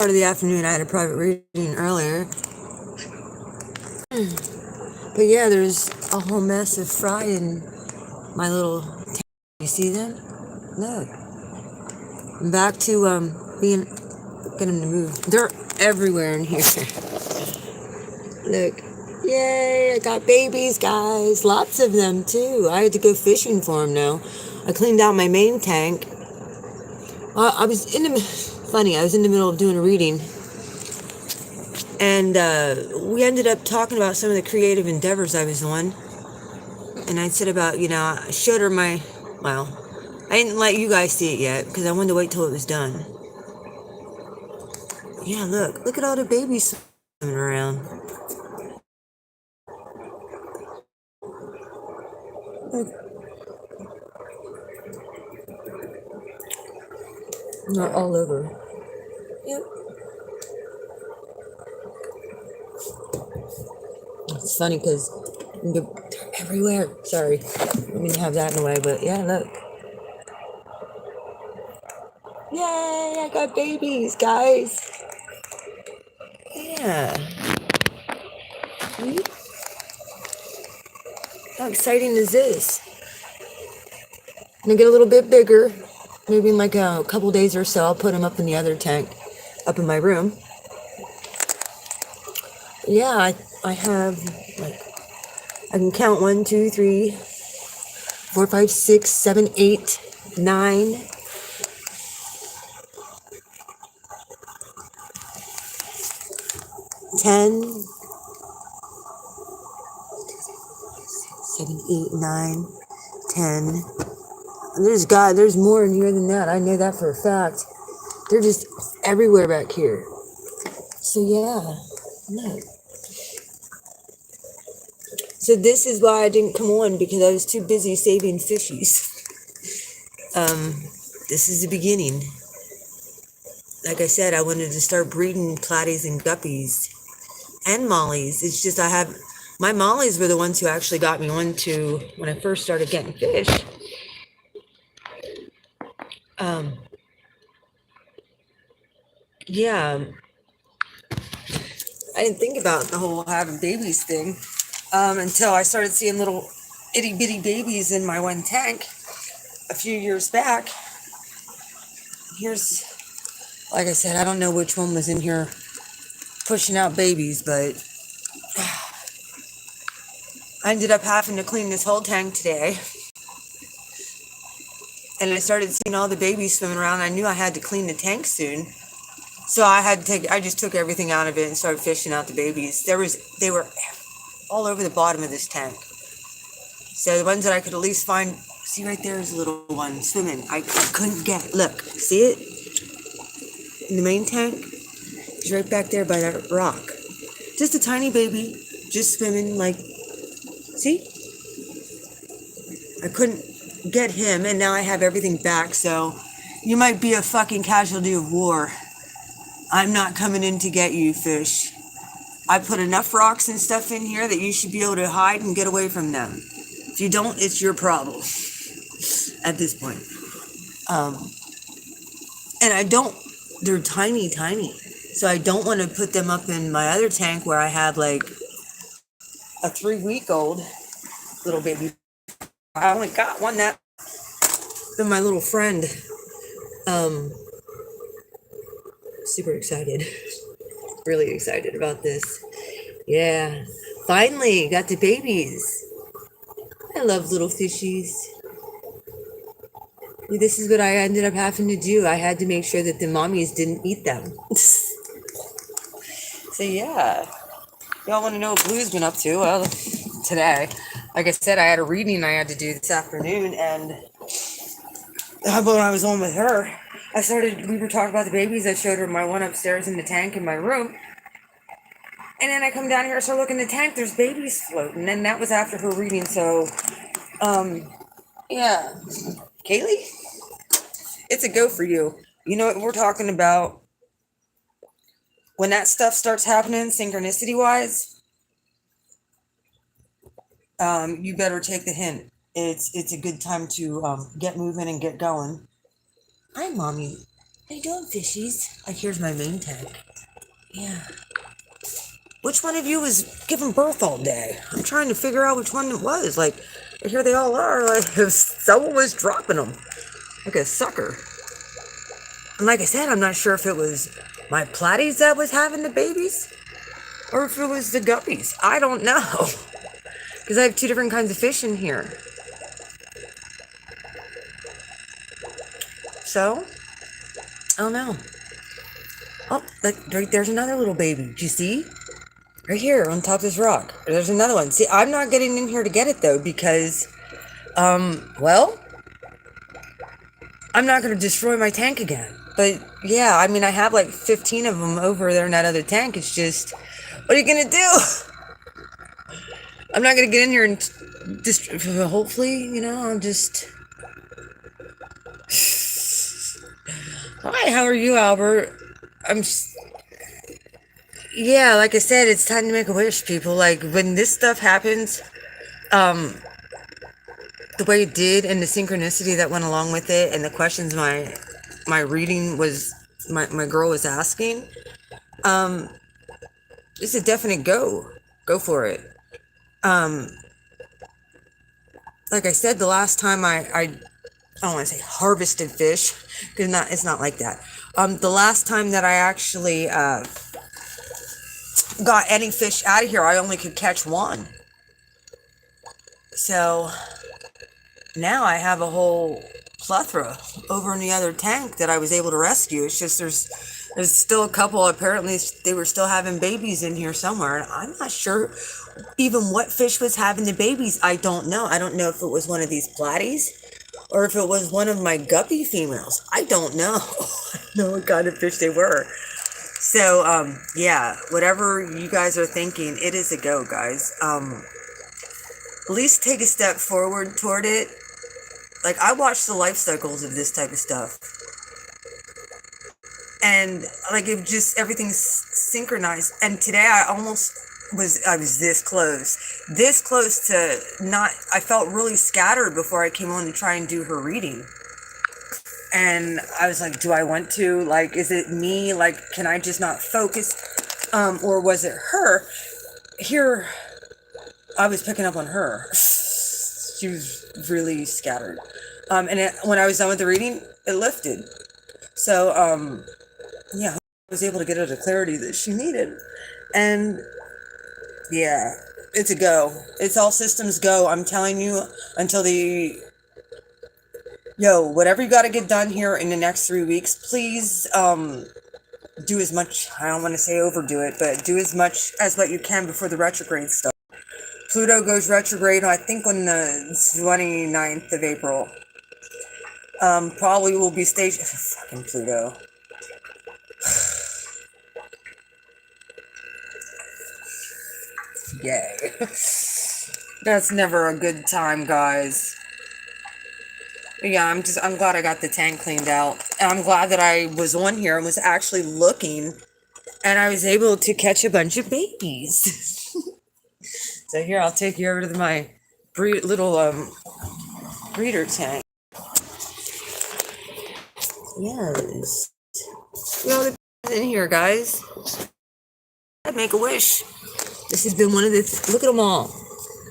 Part of the afternoon, I had a private reading earlier. But yeah, there's a whole mess of fry in my little tank. You see them? Look. I'm back to being get them to move. They're everywhere in here. Look. Yay, I got babies, guys. Lots of them too. I had to go fishing for them now. I cleaned out my main tank. I was in the funny, I was in the middle of doing a reading. And we ended up talking about some of the creative endeavors I was on. And I said about, I showed her well, I didn't let you guys see it yet because I wanted to wait till it was done. Yeah, look at all the babies swimming around. They're all over. Yep. It's funny because they're everywhere. Sorry, I mean to have that in the way, but yeah, look. Yay, I got babies, guys. Yeah. How exciting is this? Gonna get a little bit bigger. Maybe in like a couple days or so, I'll put them up in the other tank, up in my room. Yeah, I have like I can count 1, 2, 3, 4, 5, 6, 7, 8, 9. 10, 7, 8, 9, 10. There's more in here than that. I know that for a fact. They're just everywhere back here. So yeah, look. So this is why I didn't come on because I was too busy saving fishies. This is the beginning. Like I said, I wanted to start breeding platies and guppies and mollies. It's just my mollies were the ones who actually got me on to when I first started getting fish. Yeah, I didn't think about the whole having babies thing until I started seeing little itty bitty babies in my one tank a few years back. Here's, like I said, I don't know which one was in here pushing out babies, but I ended up having to clean this whole tank today. And I started seeing all the babies swimming around. I knew I had to clean the tank soon. So I just took everything out of it and started fishing out the babies. They were all over the bottom of this tank. So the ones that I could at least find, see right there is a little one swimming. I couldn't get, look, see it? In the main tank? He's right back there by that rock. Just a tiny baby, just swimming like, see? I couldn't get him, and now I have everything back, so you might be a fucking casualty of war. I'm not coming in to get you, fish. I put enough rocks and stuff in here that you should be able to hide and get away from them. If you don't, it's your problem at this point. And they're tiny, tiny. So I don't want to put them up in my other tank where I have like a 3-week-old little baby. I only got one that from my little friend. Super excited. Really excited about this. Yeah. Finally got the babies. I love little fishies. This is what I ended up having to do. I had to make sure that the mommies didn't eat them. So yeah. Y'all want to know what Blue's been up to? Well, today, like I said, I had a reading I had to do this afternoon, and when I was on with her, we were talking about the babies. I showed her my one upstairs in the tank in my room. And then I come down here, I start looking in the tank, there's babies floating. And that was after her reading, so, yeah. Kaylee, it's a go for you. You know what we're talking about? When that stuff starts happening, synchronicity-wise, you better take the hint. It's a good time to get moving and get going. Hi, Mommy. How you doing, fishies? Like, here's my main tank. Yeah. Which one of you was giving birth all day? I'm trying to figure out which one it was. Like, here they all are. Like, if someone was dropping them. Like a sucker. And like I said, I'm not sure if it was my platies that was having the babies or if it was the guppies. I don't know. Because I have two different kinds of fish in here. So, I don't know. Oh, right there's another little baby. Do you see? Right here on top of this rock. There's another one. See, I'm not getting in here to get it though because, well, I'm not going to destroy my tank again. But yeah, I mean, I have like 15 of them over there in that other tank. It's just, what are you going to do? I'm not going to get in here and hopefully, you know, I'll just... Hi, how are you, Albert? Yeah, like I said, it's time to make a wish, people. Like, when this stuff happens, the way it did and the synchronicity that went along with it and the questions my reading was, my girl was asking, it's a definite go. Go for it. Like I said, the last time I don't want to say harvested fish, because it's not like that. The last time that I actually got any fish out of here, I only could catch one. So now I have a whole plethora over in the other tank that I was able to rescue. It's just there's still a couple. Apparently they were still having babies in here somewhere, and I'm not sure even what fish was having the babies. I don't know. I don't know if it was one of these platies or if it was one of my guppy females. I don't know. I don't know what kind of fish they were. So, yeah, whatever you guys are thinking, it is a go, guys. At least take a step forward toward it. Like, I watch the life cycles of this type of stuff. And, like, it just, everything's synchronized. And today I was this close to not, I felt really scattered before I came on to try and do her reading. And I was like, do I want to? Like, is it me? Like, can I just not focus? Or was it her? Here, I was picking up on her. She was really scattered. And when I was done with the reading, it lifted. So, yeah, I was able to get her the clarity that she needed. And, yeah, it's a go. It's all systems go. I'm telling you, until whatever you got to get done here in the next 3 weeks, please do as much, I don't want to say overdo it, but do as much as what you can before the retrograde stuff. Pluto goes retrograde, I think, on the 29th of April. Probably will be staged... Fucking Pluto. Yay. That's never a good time, guys. Yeah, I'm glad I got the tank cleaned out. And I'm glad that I was on here and was actually looking. And I was able to catch a bunch of babies. So here, I'll take you over to my little breeder tank. Yes. The in here, guys. I'd make a wish. This has been one of the... Look at them all.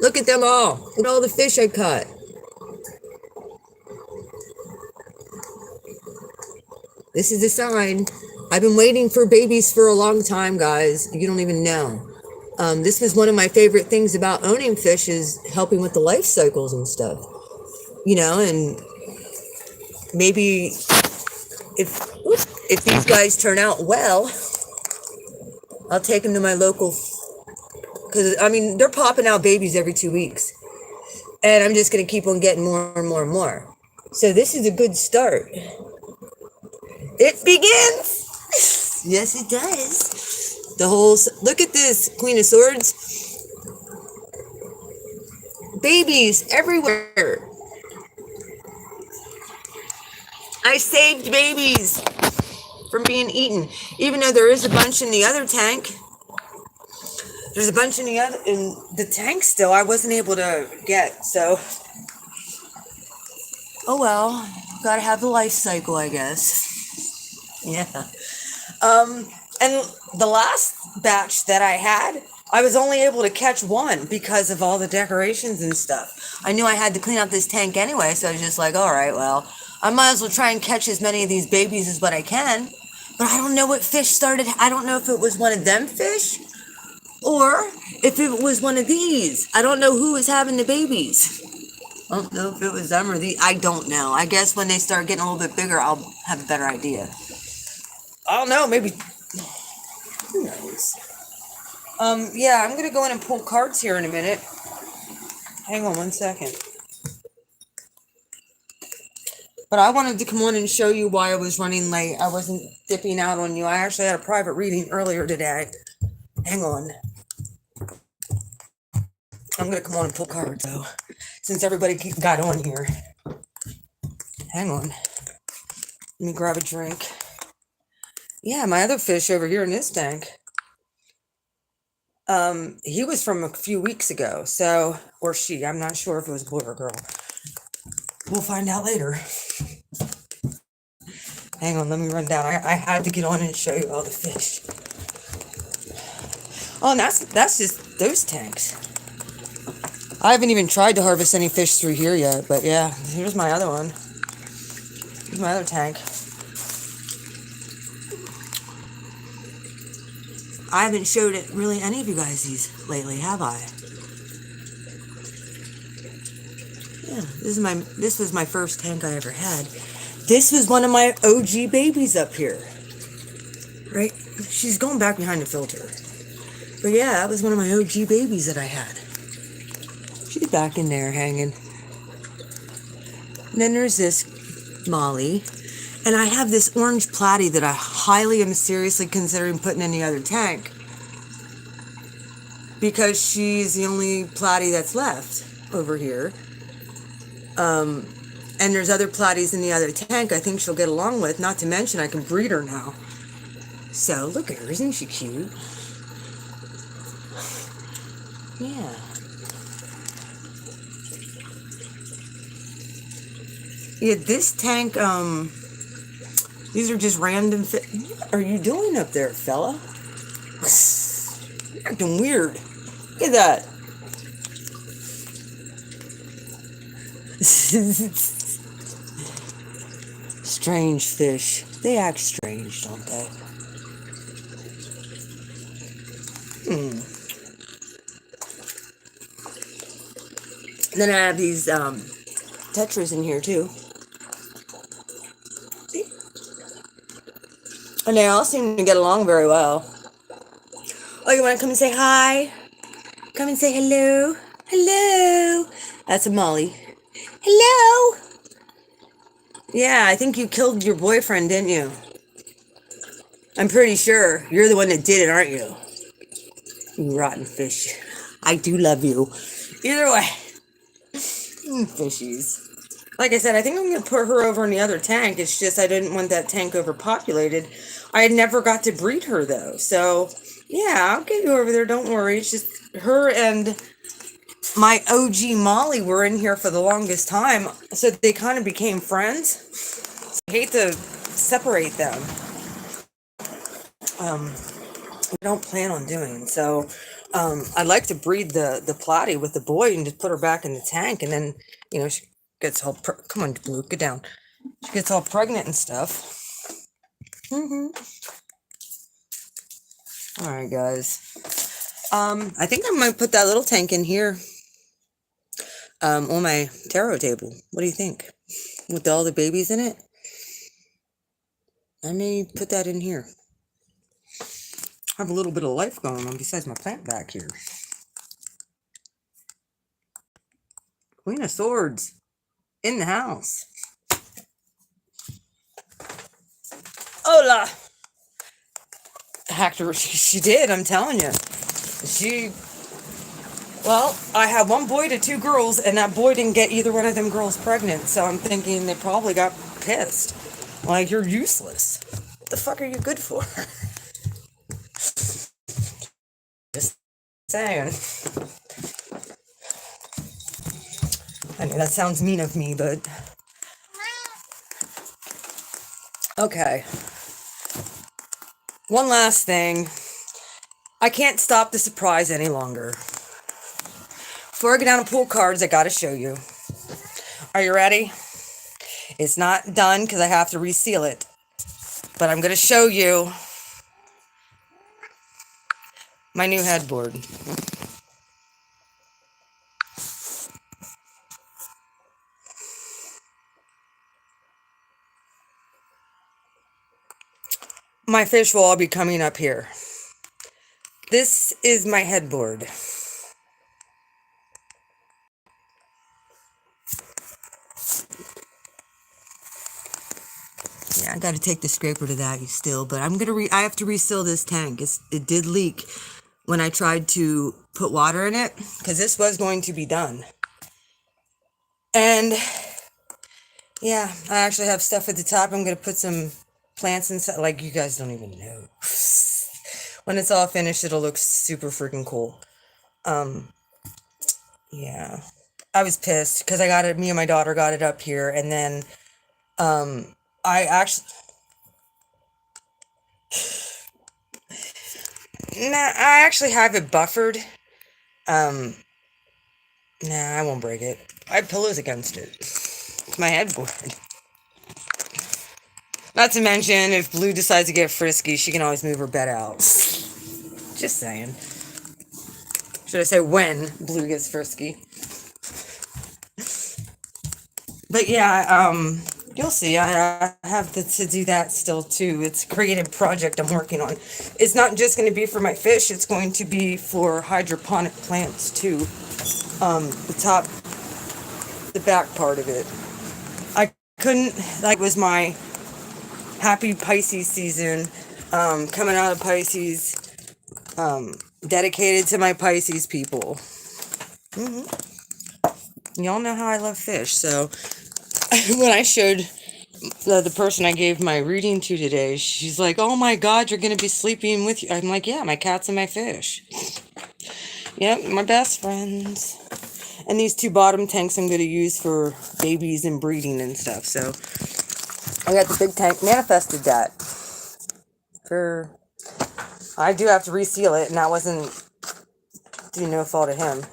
Look at them all. Look at all the fish I caught. This is a sign. I've been waiting for babies for a long time, guys. You don't even know. This was one of my favorite things about owning fish, is helping with the life cycles and stuff. You know, and maybe if these guys turn out well, I'll take them to my local... Because, I mean, they're popping out babies every 2 weeks. And I'm just going to keep on getting more and more and more. So this is a good start. It begins! Yes, it does. The whole... Look at this, Queen of Swords. Babies everywhere. I saved babies from being eaten. Even though there is a bunch in the other tank. There's a bunch in the tank still I wasn't able to get, so... Oh well, gotta have the life cycle, I guess. Yeah. And the last batch that I had, I was only able to catch one because of all the decorations and stuff. I knew I had to clean out this tank anyway, so I was just like, all right, well, I might as well try and catch as many of these babies as what I can. But I don't know what fish started. I don't know if it was one of them fish or if it was one of these. I don't know who was having the babies. I don't know if it was them or the. I don't know. I guess when they start getting a little bit bigger, I'll have a better idea. I don't know. Maybe. Who knows? Yeah, I'm gonna go in and pull cards here in a minute. Hang on 1 second. But I wanted to come on and show you why I was running late. I wasn't dipping out on you. I actually had a private reading earlier today. Hang on. I'm gonna come on and pull cards though, since everybody got on here. Hang on. Let me grab a drink. Yeah, my other fish over here in this tank. He was from a few weeks ago, so, or she, I'm not sure if it was a boy or a girl. We'll find out later. Hang on, let me run down. I had to get on and show you all the fish. Oh, and that's just those tanks. I haven't even tried to harvest any fish through here yet, but yeah, here's my other one. Here's my other tank. I haven't showed it really any of you guys these lately, have I? Yeah, this was my first tank I ever had. This was one of my OG babies up here. Right? She's going back behind the filter. But yeah, that was one of my OG babies that I had. She's back in there hanging. And then there's this Molly. And I have this orange platy that I highly am seriously considering putting in the other tank. Because she's the only platy that's left over here. And there's other platies in the other tank I think she'll get along with. Not to mention I can breed her now. So look at her, isn't she cute? Yeah. Yeah, this tank, these are just random What are you doing up there, fella? You're acting weird. Look at that. Strange fish. They act strange, don't they? Then I have these tetras in here too. See? And they all seem to get along very well. Oh, you want to come and say hi? Come and say hello. Hello. That's a Molly. Hello. Yeah, I think you killed your boyfriend, didn't you? I'm pretty sure you're the one that did it, aren't you? You rotten fish. I do love you. Either way. Fishies. Like I said, I think I'm going to put her over in the other tank. It's just I didn't want that tank overpopulated. I had never got to breed her, though. So, yeah, I'll get you over there. Don't worry. It's just her and my OG Molly were in here for the longest time. So they kind of became friends. So I hate to separate them. We don't plan on doing. So I'd like to breed the platy with the boy and just put her back in the tank. And then, you know, she gets all... Come on, Blue, get down. She gets all pregnant and stuff. All right, guys. I think I might put that little tank in here on my tarot table. What do you think? With all the babies in it? I may put that in here. Have a little bit of life going on besides my plant back here. Queen of Swords in the house. Hola. Hacked her. She did, I'm telling you. Well, I had one boy to two girls, and that boy didn't get either one of them girls pregnant, so I'm thinking they probably got pissed. Like, you're useless. What the fuck are you good for? Just saying. I know that sounds mean of me, but... Okay. One last thing. I can't stop the surprise any longer. Before I get down and pull cards, I gotta show you. Are you ready? It's not done because I have to reseal it. But I'm gonna show you my new headboard. My fish will all be coming up here. This is my headboard. Yeah, I got to take the scraper to that still, but I have to reseal this tank. It did leak when I tried to put water in it, because this was going to be done. And yeah, I actually have stuff at the top. I'm going to put some plants inside. Like, you guys don't even know. When it's all finished, it'll look super freaking cool. Yeah. I was pissed because me and my daughter got it up here, and then I actually... Nah, I actually have it buffered. Nah, I won't break it. I have pillows against it. It's my headboard. Not to mention, if Blue decides to get frisky, she can always move her bed out. Just saying. Should I say when Blue gets frisky? But yeah, you'll see. I have to do that still too. It's a creative project I'm working on. It's not just going to be for my fish. It's going to be for hydroponic plants too. The back part of it. I couldn't, like, it was my happy Pisces season, coming out of Pisces, dedicated to my Pisces people. Y'all know how I love fish, so when I showed the person I gave my reading to today, she's like, oh my God, you're going to be sleeping with you. I'm like, yeah, my cats and my fish. Yep, my best friends. And these two bottom tanks I'm going to use for babies and breeding and stuff. So I got the big tank, manifested that. I do have to reseal it, and that wasn't due no fault of him.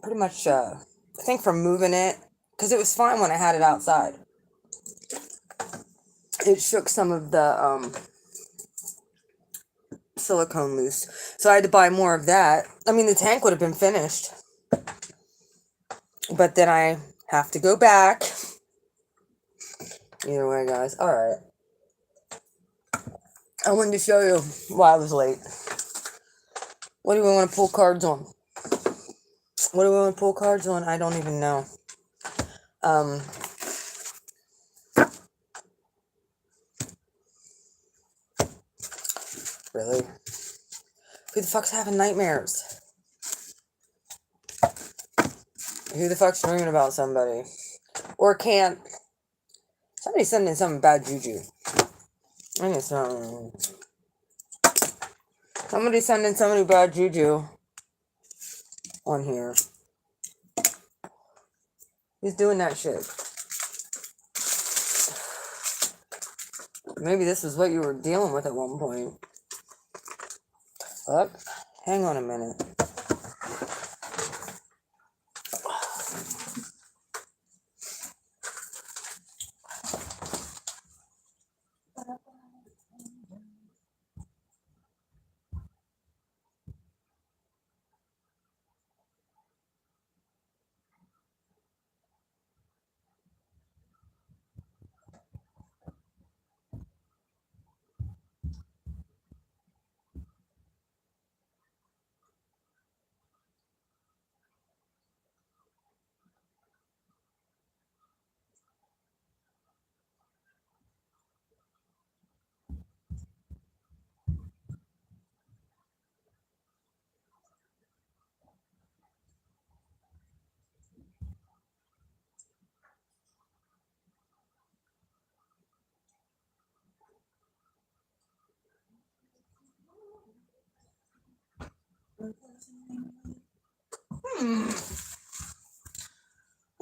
Pretty much, I think from moving it, because it was fine when I had it outside. It shook some of the silicone loose. So I had to buy more of that. I mean, the tank would have been finished. But then I have to go back. Either way, guys. Alright. I wanted to show you why I was late. What do we want to pull cards on? What do we want to pull cards on? I don't even know. Really? Who the fuck's having nightmares? Who the fuck's dreaming about somebody? Or can't... Somebody's sending some bad juju. I think it's somebody's sending somebody bad juju on here. Who's doing that shit? Maybe this is what you were dealing with at one point. Fuck. Hang on a minute.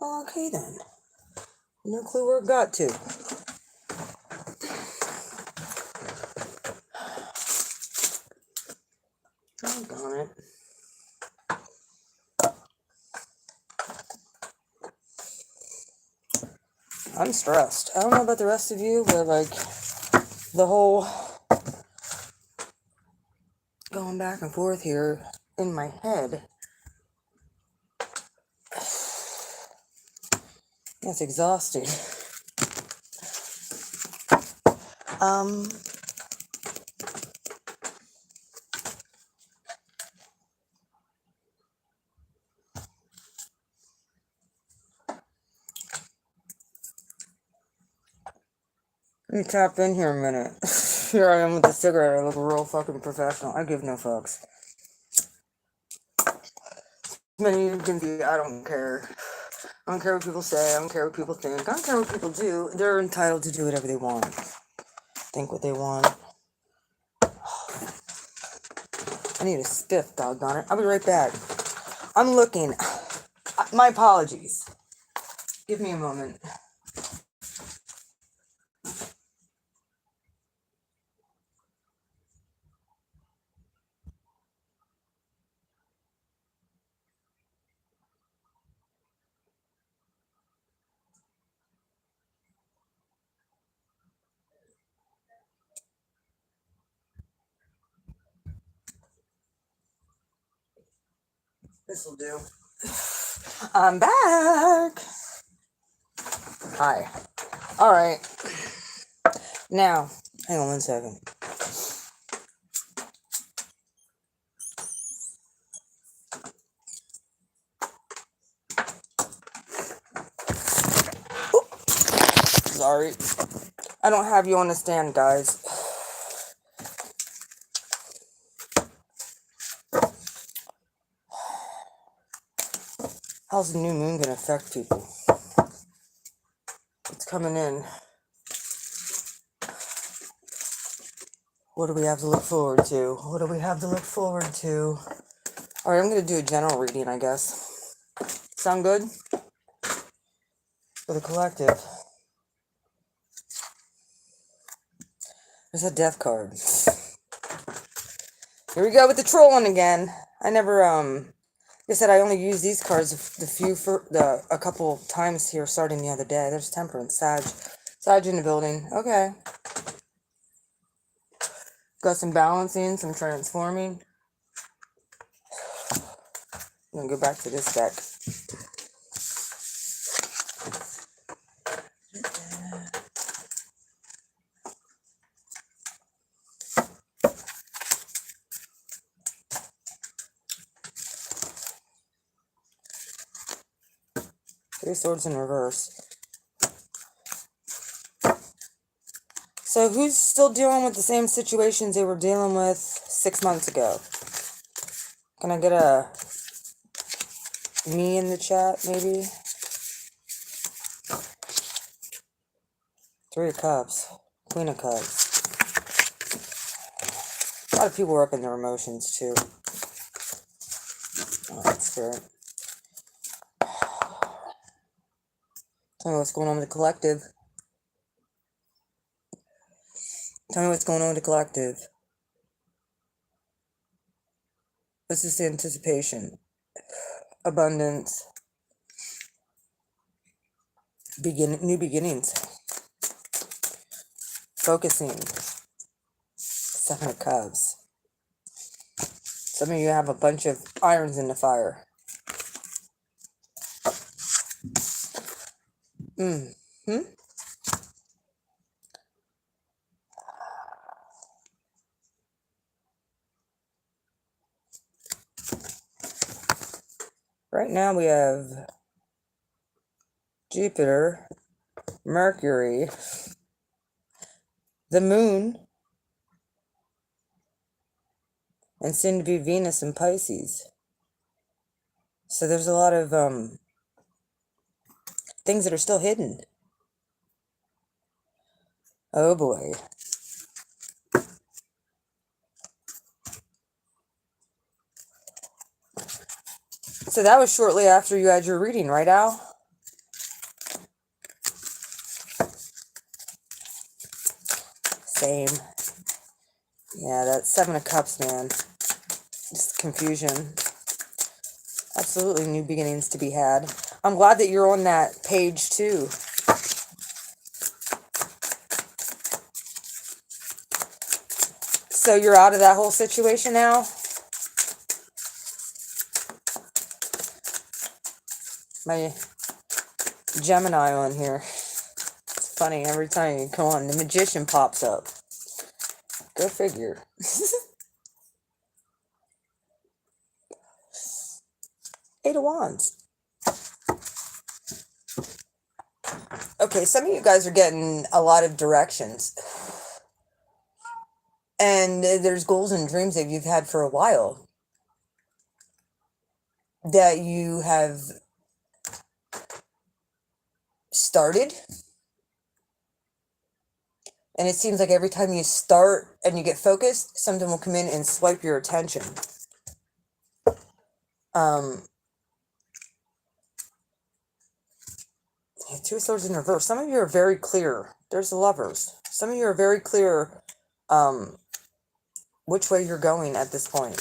Okay then. No clue where it got to. Doggone it. I'm stressed. I don't know about the rest of you, but like the whole going back and forth here in my head. That's exhausting. Let me tap in here a minute. Here I am with the cigarette. I look real fucking professional. I give no fucks. Many you can be, I don't care. I don't care what people say. I don't care what people think. I don't care what people do. They're entitled to do whatever they want. Think what they want. I need a spiff, doggone it. I'll be right back. I'm looking. My apologies. Give me a moment. This'll do. I'm back. Hi. Alright. Now, hang on one second. Sorry. I don't have you on the stand, guys. How's the new moon gonna affect people? It's coming in. What do we have to look forward to? What do we have to look forward to? Alright, I'm gonna do a general reading, I guess. Sound good? For the collective. There's a death card. Here we go with the trolling again. I never, like I said, I only use these cards a couple times here starting the other day. There's Temperance, Sag in the building. Okay. Got some balancing, some transforming. I'm gonna go back to this deck. Three Swords in reverse. So who's still dealing with the same situations they were dealing with 6 months ago? Can I get a me in the chat, maybe? Three of Cups. Queen of Cups. A lot of people are up in their emotions, too. Oh, that's Spirit. Tell me what's going on with the collective. Tell me what's going on with the collective. This is the anticipation. Abundance. New beginnings. Focusing. Seven of Cups. Some of you have a bunch of irons in the fire. Right now we have Jupiter, Mercury, the Moon, and soon to be Venus and Pisces. So there's a lot of things that are still hidden. Oh boy. So that was shortly after you had your reading, right, Al? Same. Yeah, that Seven of Cups, man. Just confusion. Absolutely new beginnings to be had. I'm glad that you're on that page too. So you're out of that whole situation now? My Gemini on here. It's funny, every time you come on, the Magician pops up. Go figure. Eight of Wands. Okay, some of you guys are getting a lot of directions. And there's goals and dreams that you've had for a while that you have started. And it seems like every time you start and you get focused, something will come in and swipe your attention. Two of Swords in reverse. Some of you are very clear. There's the Lovers. Some of you are very clear which way you're going at this point.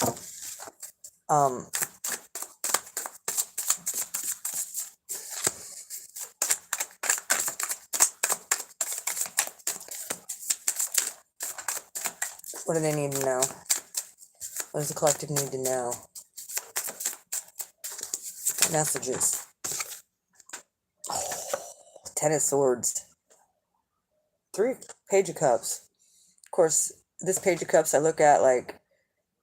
What do they need to know? What does the collective need to know? Messages. Ten of Swords. Page of Cups. Of course, this Page of Cups I look at like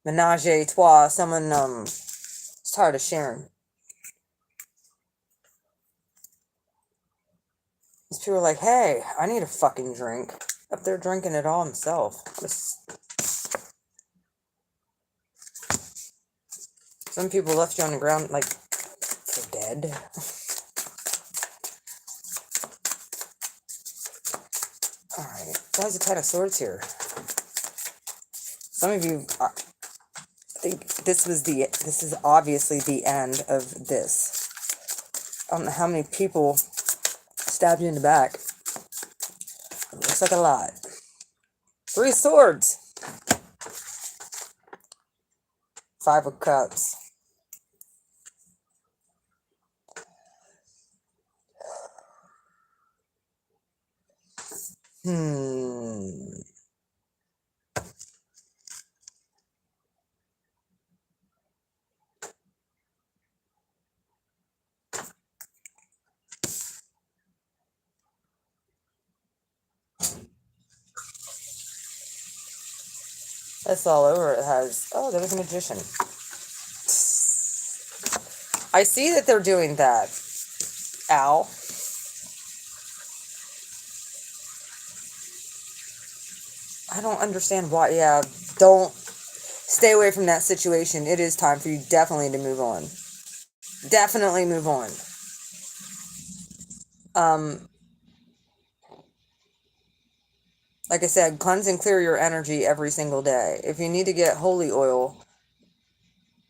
menage a trois. Someone is tired of sharing. These people are like, hey, I need a fucking drink. Up there drinking it all himself. Some people left you on the ground like for dead. Alright, guys, a Ten of Swords here. Some of you think this is obviously the end of this. I don't know how many people stabbed you in the back. It looks like a lot. Three of Swords. Five of Cups. That's all over. It has... Oh, there was a Magician. I see that they're doing that. Ow. I don't understand why. Yeah, don't... Stay away from that situation. It is time for you definitely to move on. Definitely move on. Like I said, cleanse and clear your energy every single day. If you need to get holy oil,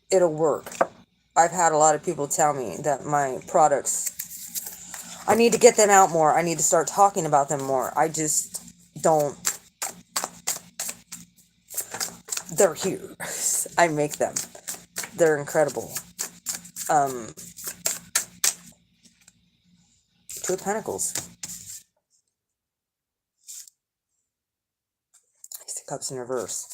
it'll work. I've had a lot of people tell me that my products, I need to get them out more. I need to start talking about them more. I just don't. They're here. I make them. They're incredible. Two of Pentacles. Ace of Cups in reverse.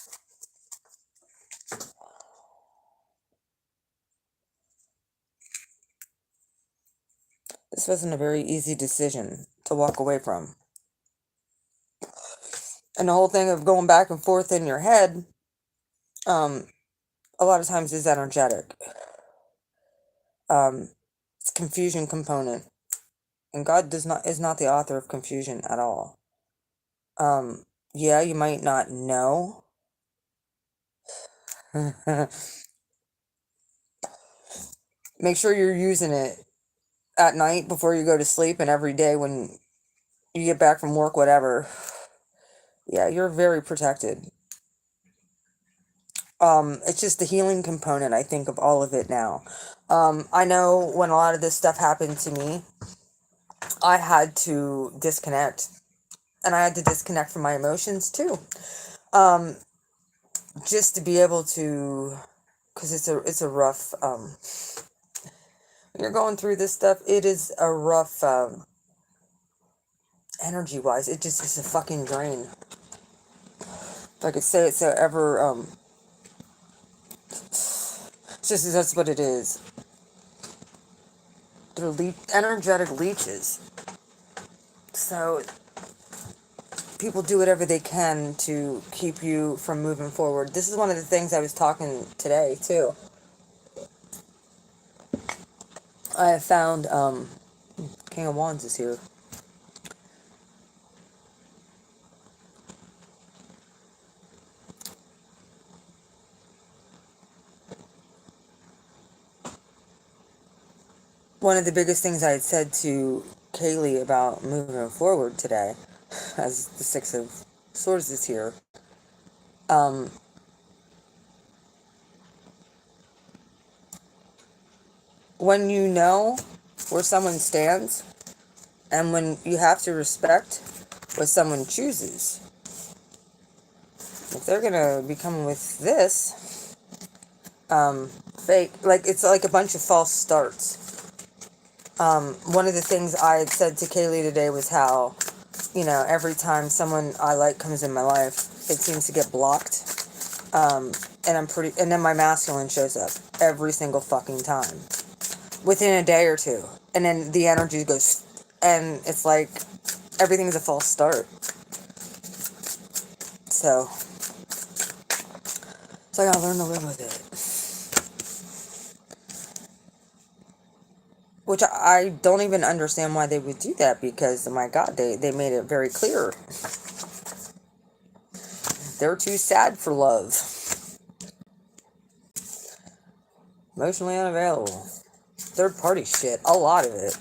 This wasn't a very easy decision to walk away from. And the whole thing of going back and forth in your head, a lot of times is energetic. It's confusion component. And God is not the author of confusion at all. Yeah, you might not know. Make sure you're using it at night before you go to sleep and every day when you get back from work, whatever. Yeah, you're very protected. It's just the healing component, I think, of all of it now. I know when a lot of this stuff happened to me, I had to disconnect. And I had to disconnect from my emotions, too. Just to be able to because it's a rough, when you're going through this stuff, it is a rough, energy-wise, it just is a fucking drain. If I could say it so ever, it's just, that's what it is. They're energetic leeches. So, people do whatever they can to keep you from moving forward. This is one of the things I was talking today, too. I have found, King of Wands is here. One of the biggest things I had said to Kaylee about moving forward today, as the Six of Swords is here, when you know where someone stands, and when you have to respect what someone chooses, if they're gonna be coming with this, fake, like, it's like a bunch of false starts. One of the things I had said to Kaylee today was how, you know, every time someone I like comes in my life, it seems to get blocked. And then my masculine shows up every single fucking time. Within a day or two. And then the energy goes, and it's like, everything's a false start. So I gotta learn to live with it. Which I don't even understand why they would do that, because, oh my God, they made it very clear. They're too sad for love. Emotionally unavailable. Third party shit. A lot of it.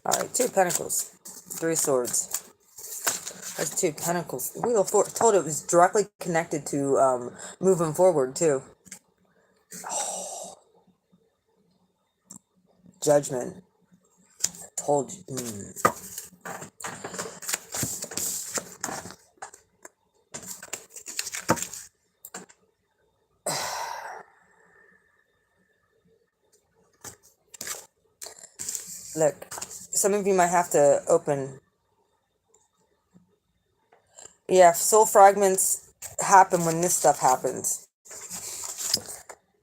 Alright, Two of Pentacles. Three of Swords. That's Two of Pentacles. Wheel of Fortune. Told it was directly connected to moving forward, too. Oh. Judgment. Told you. Look, some of you might have to open. Yeah, soul fragments happen when this stuff happens.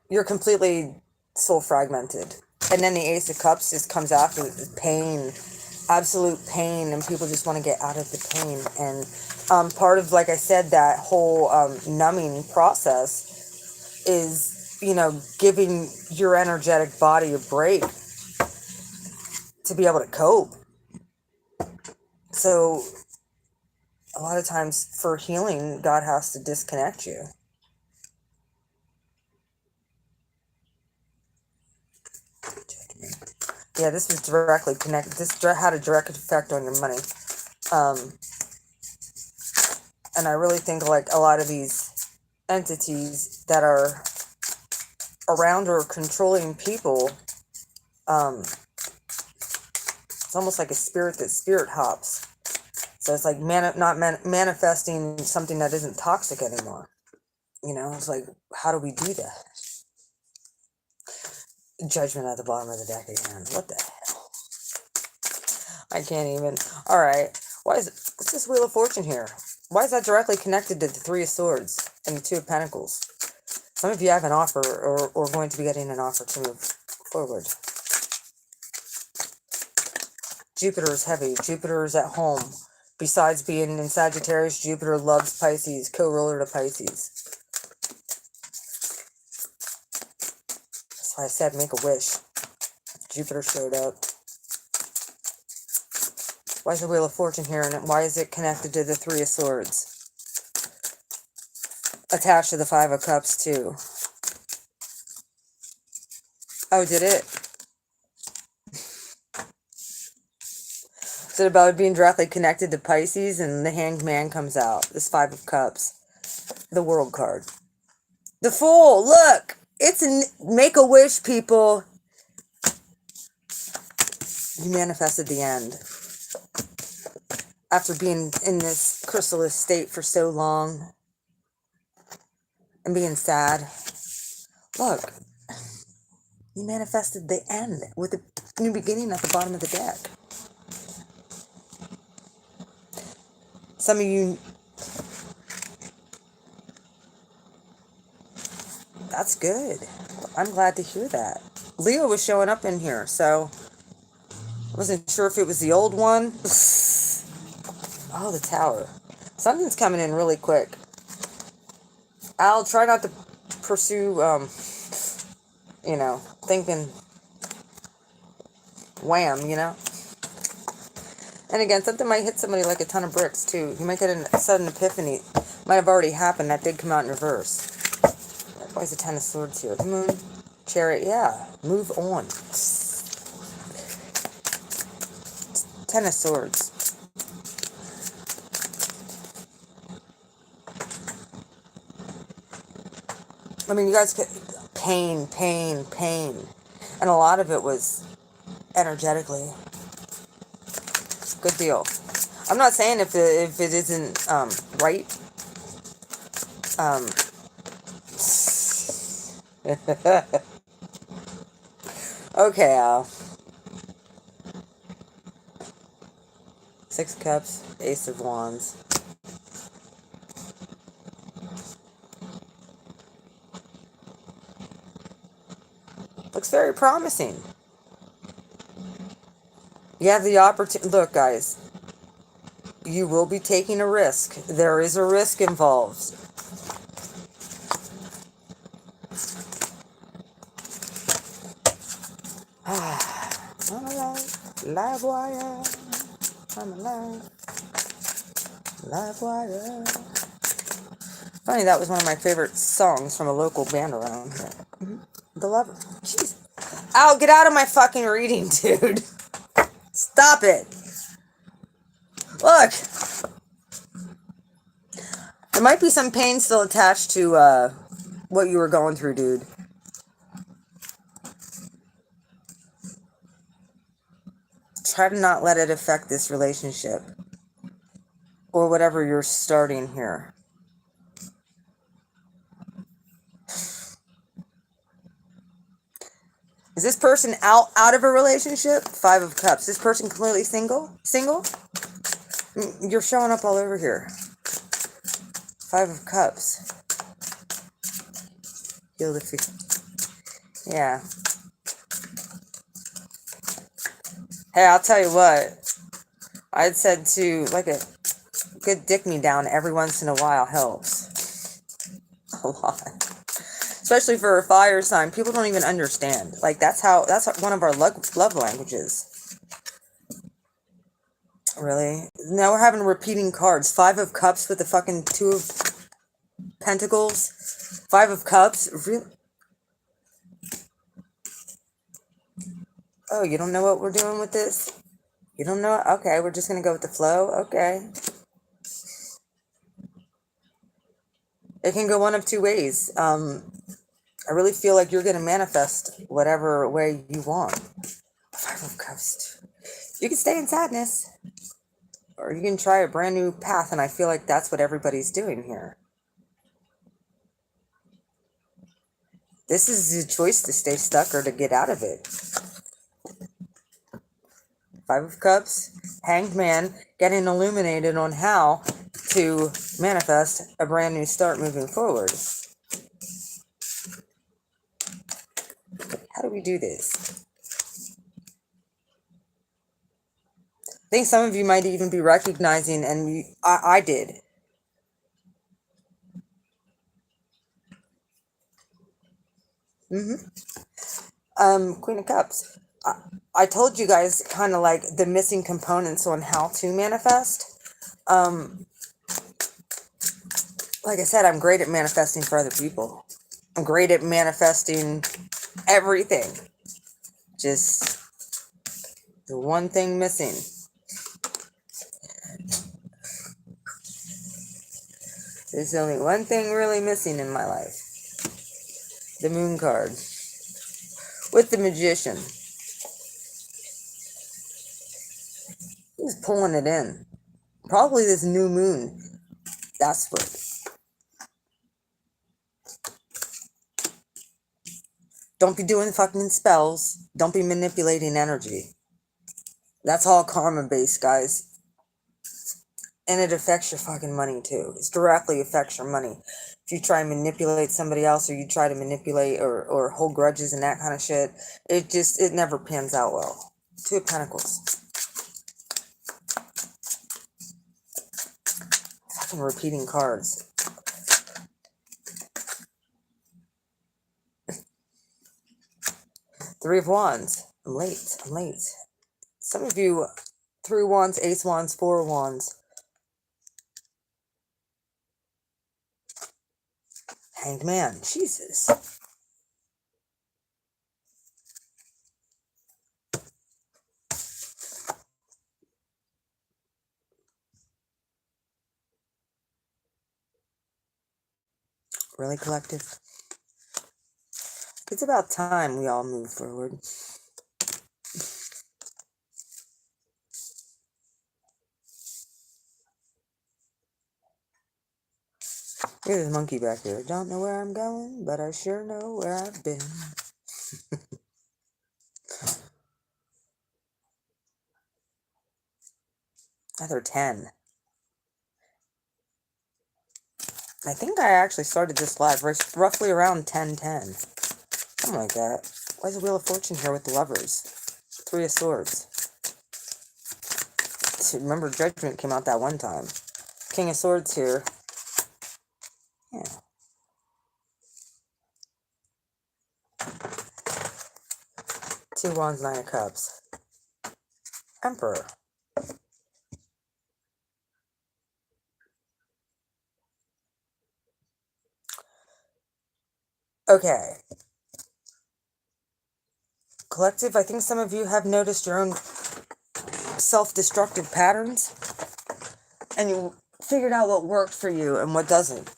You're completely soul fragmented. And then the Ace of Cups just comes after pain, absolute pain, and people just want to get out of the pain. And part of, like I said, that whole numbing process is, you know, giving your energetic body a break to be able to cope. So a lot of times for healing, God has to disconnect you. Yeah, this was directly connected. This had a direct effect on your money. And I really think, like, a lot of these entities that are around or controlling people, it's almost like a spirit that spirit hops. So it's like manifesting something that isn't toxic anymore. You know, it's like, how do we do that? Judgment at the bottom of the deck again. What the hell? I can't even. All right. What's this Wheel of Fortune here? Why is that directly connected to the Three of Swords and the Two of Pentacles? Some of you have an offer or going to be getting an offer to move forward. Jupiter is heavy. Jupiter is at home. Besides being in Sagittarius, Jupiter loves Pisces, co-ruler to Pisces. That's why I said make a wish. Jupiter showed up. Why is the Wheel of Fortune here, and why is it connected to the Three of Swords? Attached to the Five of Cups, too. Oh, did it? Is it about being directly connected to Pisces, and the Hanged Man comes out? This Five of Cups. The World card. The Fool! Look! It's a make-a-wish, people. You manifested the end. After being in this chrysalis state for so long. And being sad. Look, you manifested the end with the new beginning at the bottom of the deck. Some of you, that's good. I'm glad to hear that. Leo was showing up in here, so I wasn't sure if it was the old one. Oh, the tower. Something's coming in really quick. I'll try not to pursue, you know, thinking wham, you know? And again, something might hit somebody like a ton of bricks, too. You might get a sudden epiphany. Might have already happened. That did come out in reverse. Why is the Ten of Swords here? The Moon, Chariot, yeah. Move on. Ten of Swords. I mean, you guys get pain, pain, pain. And a lot of it was energetically. Good deal. I'm not saying if it isn't right. Okay, Al. Six of Cups, Ace of Wands. Looks very promising. You have the opportunity. Look, guys. You will be taking a risk. There is a risk involved. I'm alive. Live wire. I'm alive. Live wire. Funny, that was one of my favorite songs from a local band around here. The Lover. Jeez. Al, get out of my fucking reading, dude. Stop it. Look. There might be some pain still attached to what you were going through, dude. Try to not let it affect this relationship. Or whatever you're starting here. Is this person out of a relationship? Five of Cups. This person completely single? Single? You're showing up all over here. Five of Cups. Heal the feet. Yeah. Hey, I'll tell you what. I'd said to, like, a good dick me down every once in a while helps. A lot. Especially for a fire sign. People don't even understand. Like, that's one of our love languages. Really? Now we're having repeating cards. Five of Cups with the fucking Two of Pentacles. Five of Cups. Really? Oh, you don't know what we're doing with this? You don't know? Okay, we're just going to go with the flow? Okay. It can go one of two ways. I really feel like you're going to manifest whatever way you want. Five of Cups. You can stay in sadness. Or you can try a brand new path, and I feel like that's what everybody's doing here. This is a choice to stay stuck or to get out of it. Five of Cups, Hanged Man, getting illuminated on how to manifest a brand new start moving forward. How do we do this? I think some of you might even be recognizing, and I did. Queen of Cups. I told you guys kind of like the missing components on how to manifest. Like I said, I'm great at manifesting for other people. I'm great at manifesting everything. Just the one thing missing. There's only one thing really missing in my life. The Moon card. With the Magician. He's pulling it in. Probably this new moon. That's what. Don't be doing fucking spells. Don't be manipulating energy. That's all karma based, guys. And it affects your fucking money too. It directly affects your money. If you try and manipulate somebody else, or you try to manipulate or hold grudges and that kind of shit, it never pans out well. Two of Pentacles. Fucking repeating cards. Three of Wands. I'm late. Some of you, 3 of Wands, Ace of Wands, 4 of Wands. Hanged Man. Jesus. Really, collective? It's about time we all move forward. Here's a monkey back here. Don't know where I'm going, but I sure know where I've been. Another 10. I think I actually started this live roughly around 10:10. Something like that. Why is the Wheel of Fortune here with the Lovers? 3 of Swords. Remember, Judgment came out that one time. King of Swords here. Yeah. Two of Wands, 9 of Cups. Emperor. Okay. Collective, I think some of you have noticed your own self-destructive patterns, and you figured out what worked for you and what doesn't.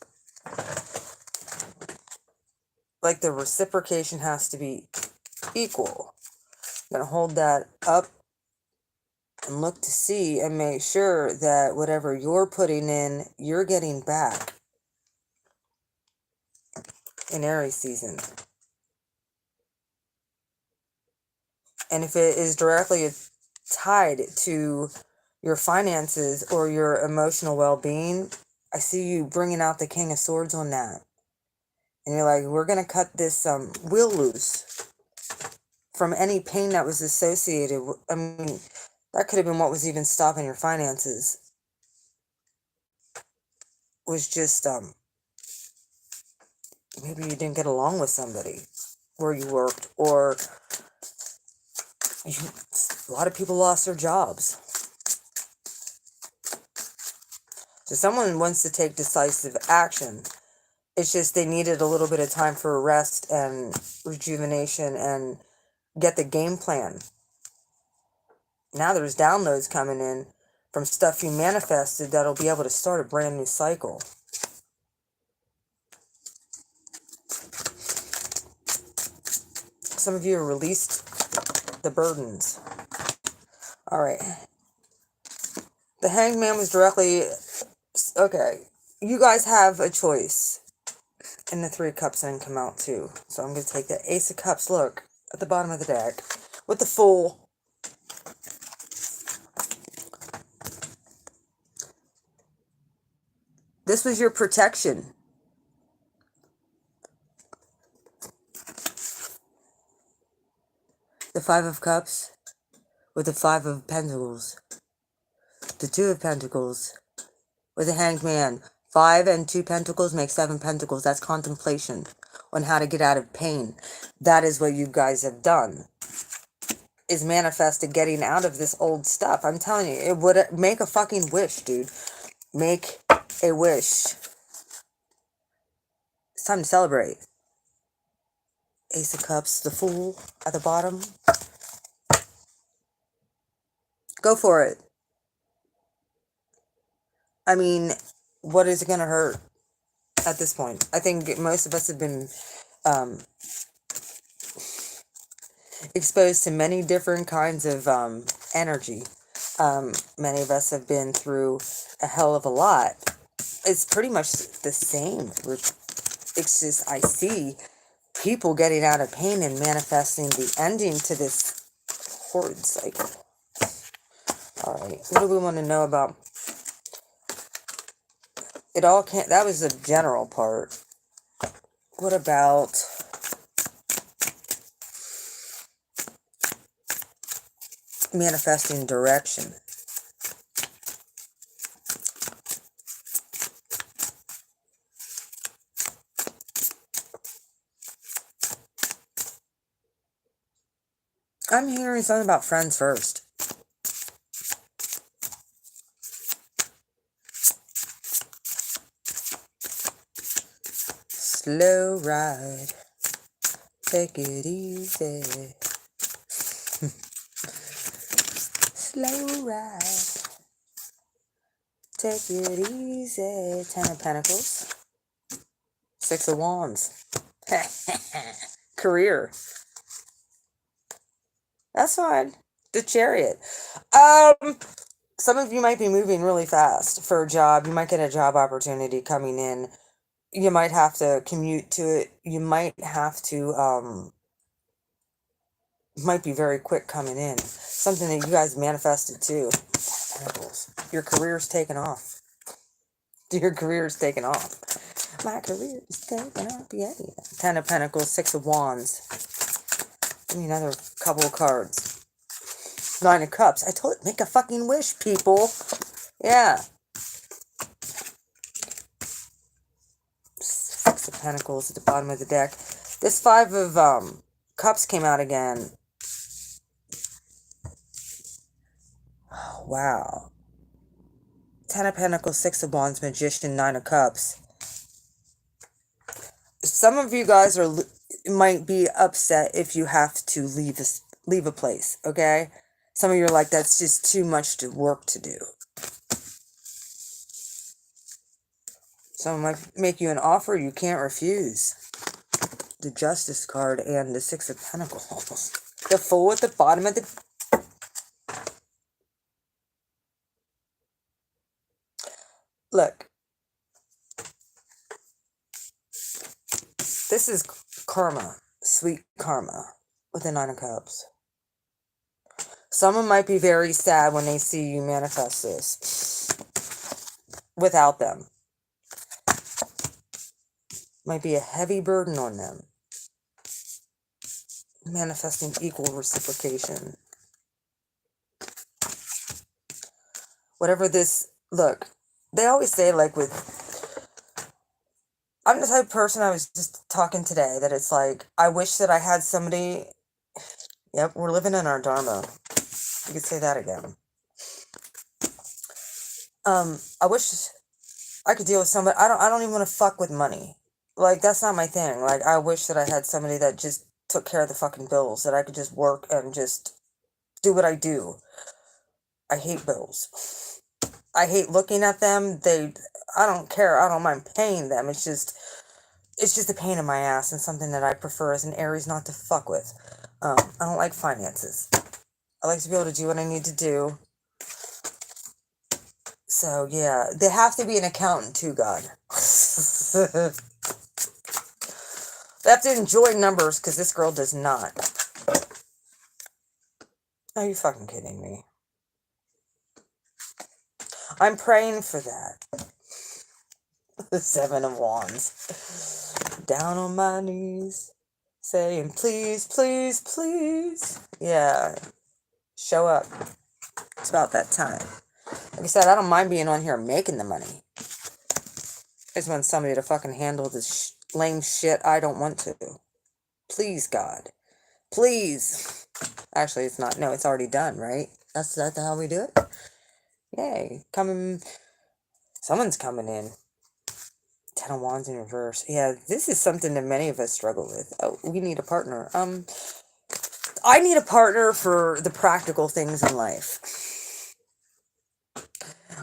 Like, the reciprocation has to be equal. I'm going to hold that up and look to see and make sure that whatever you're putting in, you're getting back in Aries season. And if it is directly tied to your finances or your emotional well-being, I see you bringing out the King of Swords on that. And you're like, we're going to cut this wheel loose from any pain that was associated with, I mean, that could have been what was even stopping your finances. Was just, maybe you didn't get along with somebody where you worked, or a lot of people lost their jobs. So someone wants to take decisive action. It's just they needed a little bit of time for rest and rejuvenation and get the game plan. Now there's downloads coming in from stuff you manifested that'll be able to start a brand new cycle. Some of you have released the burdens. All right. The Hanged Man was directly... Okay. You guys have a choice. And the 3 of Cups didn't come out too. So I'm going to take the Ace of Cups. Look at the bottom of the deck. With the Fool. This was your protection. The 5 of Cups with the 5 of Pentacles. The 2 of Pentacles with the Hanged Man. 5 and 2 Pentacles make 7 Pentacles. That's contemplation on how to get out of pain. That is what you guys have done. Is manifested getting out of this old stuff. I'm telling you, it would make a fucking wish, dude. Make a wish. It's time to celebrate. Ace of Cups, the Fool at the bottom. Go for it. I mean, what is it going to hurt at this point? I think most of us have been exposed to many different kinds of energy. Many of us have been through a hell of a lot. It's pretty much the same. It's just, I see people getting out of pain and manifesting the ending to this horrid cycle. Alright, what do we want to know about? It all can't, that was the general part. What about manifesting direction? I'm hearing something about friends first. Slow ride. Take it easy. Slow ride. Take it easy. 10 of Pentacles. 6 of Wands. Career. That's fine. The Chariot. Some of you might be moving really fast for a job. You might get a job opportunity coming in. You might have to commute to it. You might have to, might be very quick coming in. Something that you guys manifested too. Pentacles. Your career's taking off. Your career's taking off. My career is taking off. Yeah. 10 of Pentacles, 6 of Wands. Give me another couple of cards. 9 of Cups. I told it, make a fucking wish, people. Yeah. 6 of Pentacles at the bottom of the deck. This 5 of Cups came out again. Oh, wow. 10 of Pentacles, 6 of Wands, Magician, 9 of Cups. Some of you guys might be upset if you have to leave a place, okay? Some of you are like, that's just too much work to do. Someone might make you an offer you can't refuse. The Justice card and the 6 of Pentacles. The Fool at the bottom of the... Look. This is karma. Sweet karma. With the 9 of Cups. Someone might be very sad when they see you manifest this. Without them. Might be a heavy burden on them. Manifesting equal reciprocation. Whatever this... Look. They always say, like, I'm the type of person, I was just talking today, that it's like, I wish that I had somebody... Yep, we're living in our dharma. You could say that again. I wish I could deal with somebody... I don't even want to fuck with money. Like, that's not my thing. Like, I wish that I had somebody that just took care of the fucking bills. That I could just work and just do what I do. I hate bills. I hate looking at them. I don't care. I don't mind paying them. It's just a pain in my ass and something that I prefer as an Aries not to fuck with. I don't like finances. I like to be able to do what I need to do. So, yeah. They have to be an accountant too, God. They have to enjoy numbers, because this girl does not. Are you fucking kidding me? I'm praying for that. The 7 of Wands. Down on my knees. Saying, please, please, please. Yeah. Show up. It's about that time. Like I said, I don't mind being on here making the money. I just want somebody to fucking handle this lame shit I don't want to. Please, God. Please. Actually, it's not. No, it's already done, right? That's how we do it? Yay. Someone's coming in. 10 of Wands in reverse. Yeah, this is something that many of us struggle with. Oh, we need a partner. I need a partner for the practical things in life.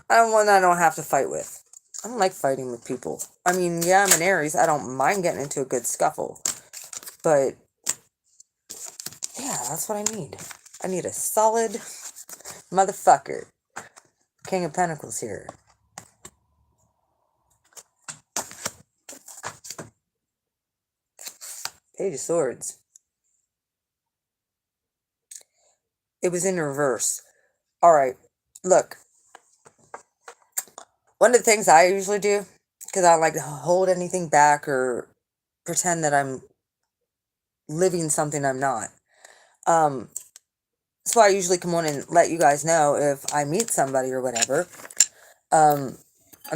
One I don't have to fight with. I don't like fighting with people. I mean, yeah, I'm an Aries. I don't mind getting into a good scuffle. But, yeah, that's what I need. I need a solid motherfucker. King of Pentacles here. Page of Swords. It was in reverse. Alright, look. One of the things I usually do, because I don't like to hold anything back or pretend that I'm living something I'm not. That's why I usually come on and let you guys know if I meet somebody or whatever. I'm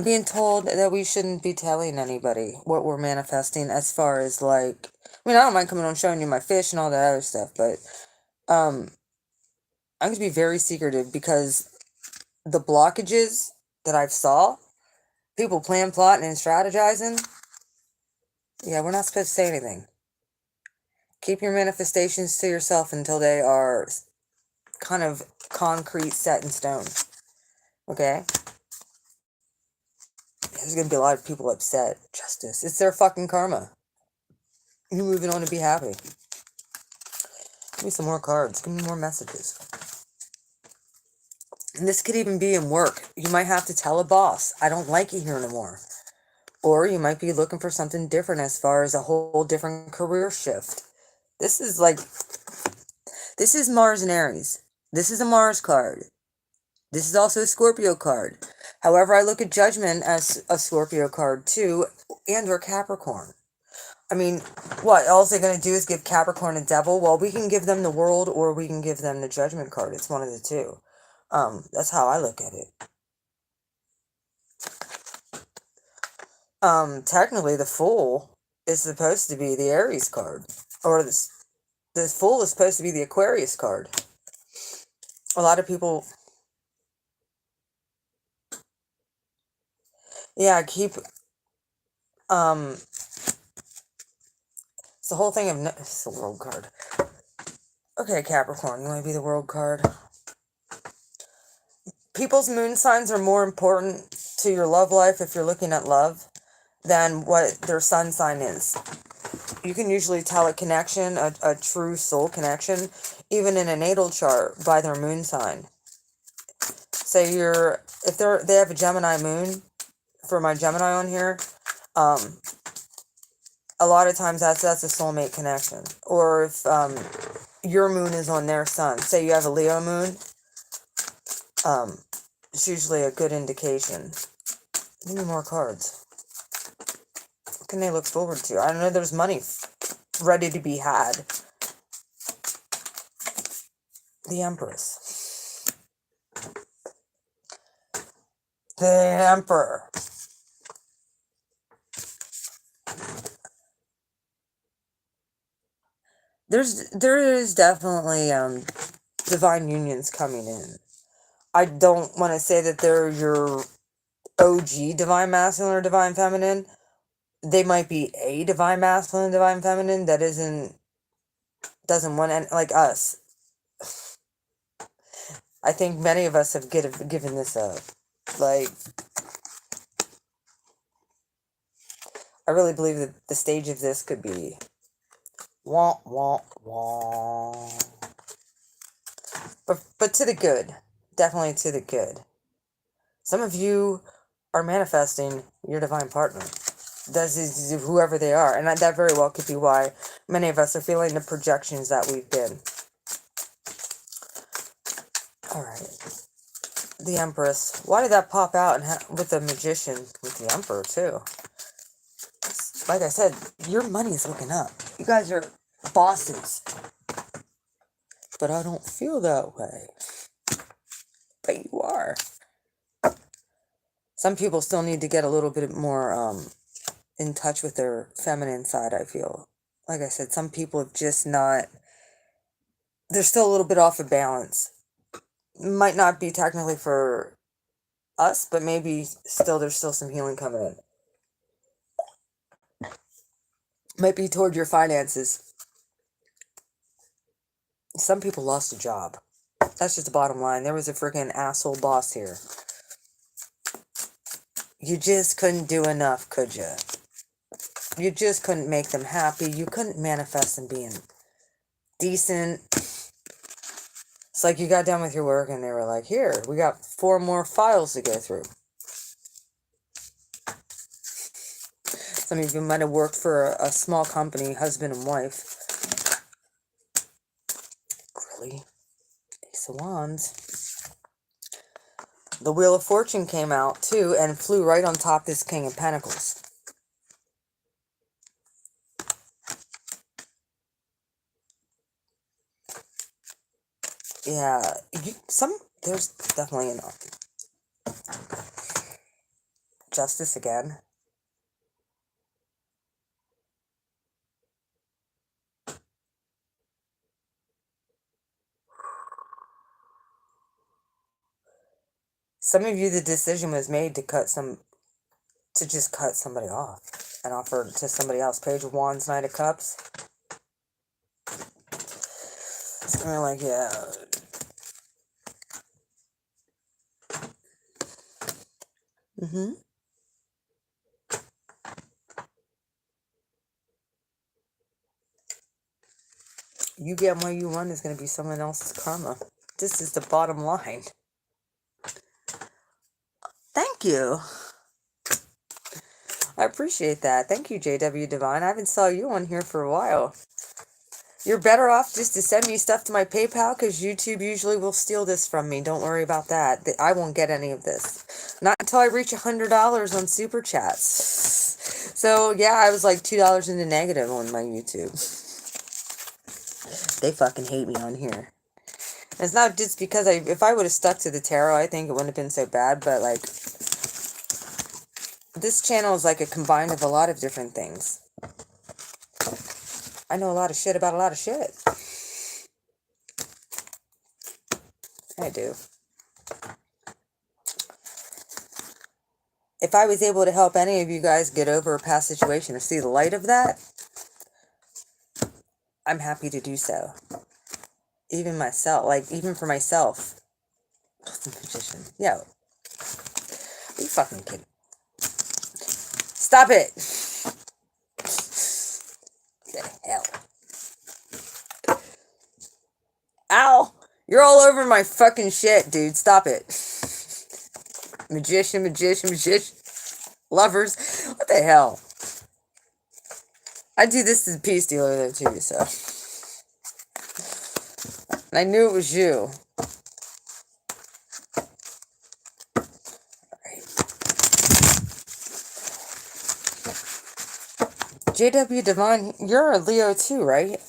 being told that we shouldn't be telling anybody what we're manifesting as far as like, I mean, I don't mind coming on showing you my fish and all that other stuff, but I'm going to be very secretive because the blockages that I've saw, people plan, plotting, and strategizing, yeah, we're not supposed to say anything. Keep your manifestations to yourself until they are kind of concrete, set in stone. Okay? There's going to be a lot of people upset. Justice. It's their fucking karma. You're moving on to be happy. Give me some more cards. Give me more messages. And this could even be in work. You might have to tell a boss, I don't like you here anymore. Or you might be looking for something different as far as a whole different career shift. This is like, this is Mars and Aries. This is a Mars card. This is also a Scorpio card. However, I look at Judgment as a Scorpio card too, and or Capricorn. I mean, what? All they're going to do is give Capricorn a devil? Well, we can give them the world or we can give them the Judgment card. It's one of the two. That's how I look at it. Technically, the Fool is supposed to be the Aries card. Or the Fool is supposed to be the Aquarius card. A lot of people... Yeah, keep... It's the whole thing of... It's the World card. Okay, Capricorn, you want to be the World card? People's moon signs are more important to your love life if you're looking at love than what their sun sign is. You can usually tell a connection, a true soul connection, even in a natal chart by their moon sign. Say if they have a Gemini moon, for my Gemini on here, a lot of times that's a soulmate connection. Or if your moon is on their sun, say you have a Leo moon, it's usually a good indication. Give me more cards. What can they look forward to? I know there's money ready to be had. The Empress. The Emperor. There is definitely divine unions coming in. I don't want to say that they're your OG divine masculine or divine feminine. They might be a divine masculine, divine feminine that doesn't want any, like us. I think many of us have given this up. Like, I really believe that the stage of this could be wah, wah, wah. But to the good. Definitely to the good. Some of you are manifesting your divine partner. That is whoever they are. And that very well could be why many of us are feeling the projections that we've been. Alright. The Empress. Why did that pop out with the Magician, with the Emperor too? Like I said, your money's looking up. You guys are bosses. But I don't feel that way. But you are. Some people still need to get a little bit more in touch with their feminine side, I feel. Like I said, some people have just not... They're still a little bit off of balance. Might not be technically for us, but maybe there's still some healing coming in. Might be toward your finances. Some people lost a job. That's just the bottom line. There was a freaking asshole boss here. You just couldn't do enough, could you? You just couldn't make them happy. You couldn't manifest them being decent. It's like you got done with your work and they were like, here, we got 4 more files to go through. Some of you might have worked for a small company, husband and wife. Really? Ace of Wands. The Wheel of Fortune came out too and flew right on top of this King of Pentacles. Yeah, there's definitely an Justice again. Some of you, the decision was made to just cut somebody off and offer it to somebody else. Page of Wands, Knight of Cups. It's kind of like, yeah. You get what you want is going to be someone else's karma. This is the bottom line. Thank you. I appreciate that. Thank you, JW Divine. I haven't saw you on here for a while. You're better off just to send me stuff to my PayPal because YouTube usually will steal this from me. Don't worry about that. I won't get any of this. Not until I reach $100 on Super Chats. So, yeah, I was like $2 in the negative on my YouTube. They fucking hate me on here. And it's not just because if I would have stuck to the tarot, I think it wouldn't have been so bad. But, like, this channel is like a combine of a lot of different things. I know a lot of shit about a lot of shit. I do. If I was able to help any of you guys get over a past situation or see the light of that, I'm happy to do so. Even for myself. The Magician. Yo. Are you fucking kidding? Stop it! What the hell? Ow! You're all over my fucking shit, dude. Stop it. Magician. Lovers. What the hell? I do this to the peace dealer though too, so. And I knew it was you. JW Divine, you're a Leo too, right?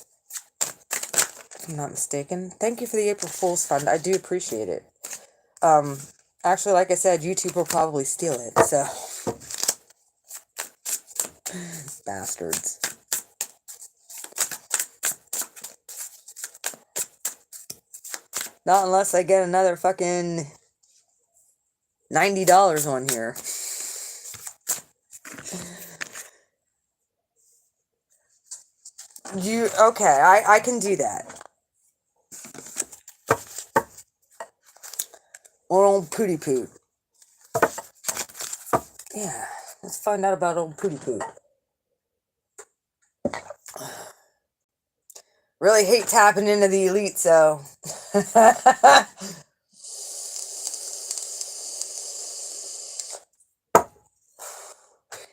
If I'm not mistaken. Thank you for the April Fool's Fund. I do appreciate it. Actually, like I said, YouTube will probably steal it, so. Bastards. Not unless I get another fucking $90 on here. Okay, I can do that. Or old Pooty Poot. Yeah, let's find out about old Pooty Poot. Really hate tapping into the elite, so.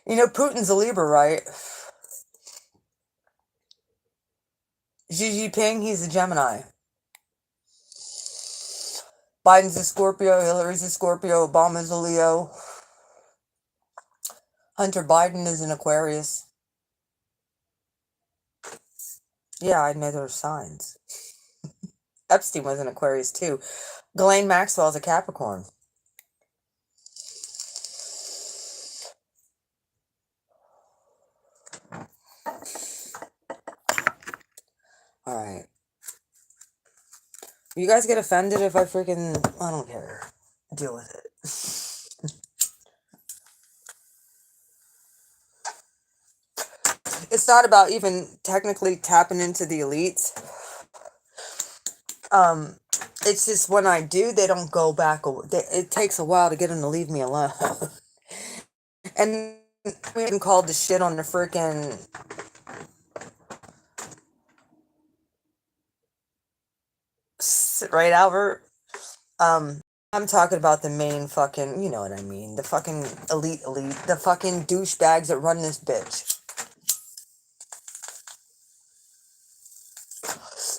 You know, Putin's a Libra, right? Xi Jinping, he's a Gemini. Biden's a Scorpio, Hillary's a Scorpio, Obama's a Leo. Hunter Biden is an Aquarius. Yeah, I know there's signs. Epstein was an Aquarius too. Ghislaine Maxwell's a Capricorn. Alright. You guys get offended if I don't care. Deal with it. It's not about even technically tapping into the elites. It's just when I do, they don't go back. It takes a while to get them to leave me alone. And we even called the shit on the freaking... Right, Albert? I'm talking about the main fucking, you know what I mean, the fucking elite, the fucking douchebags that run this bitch.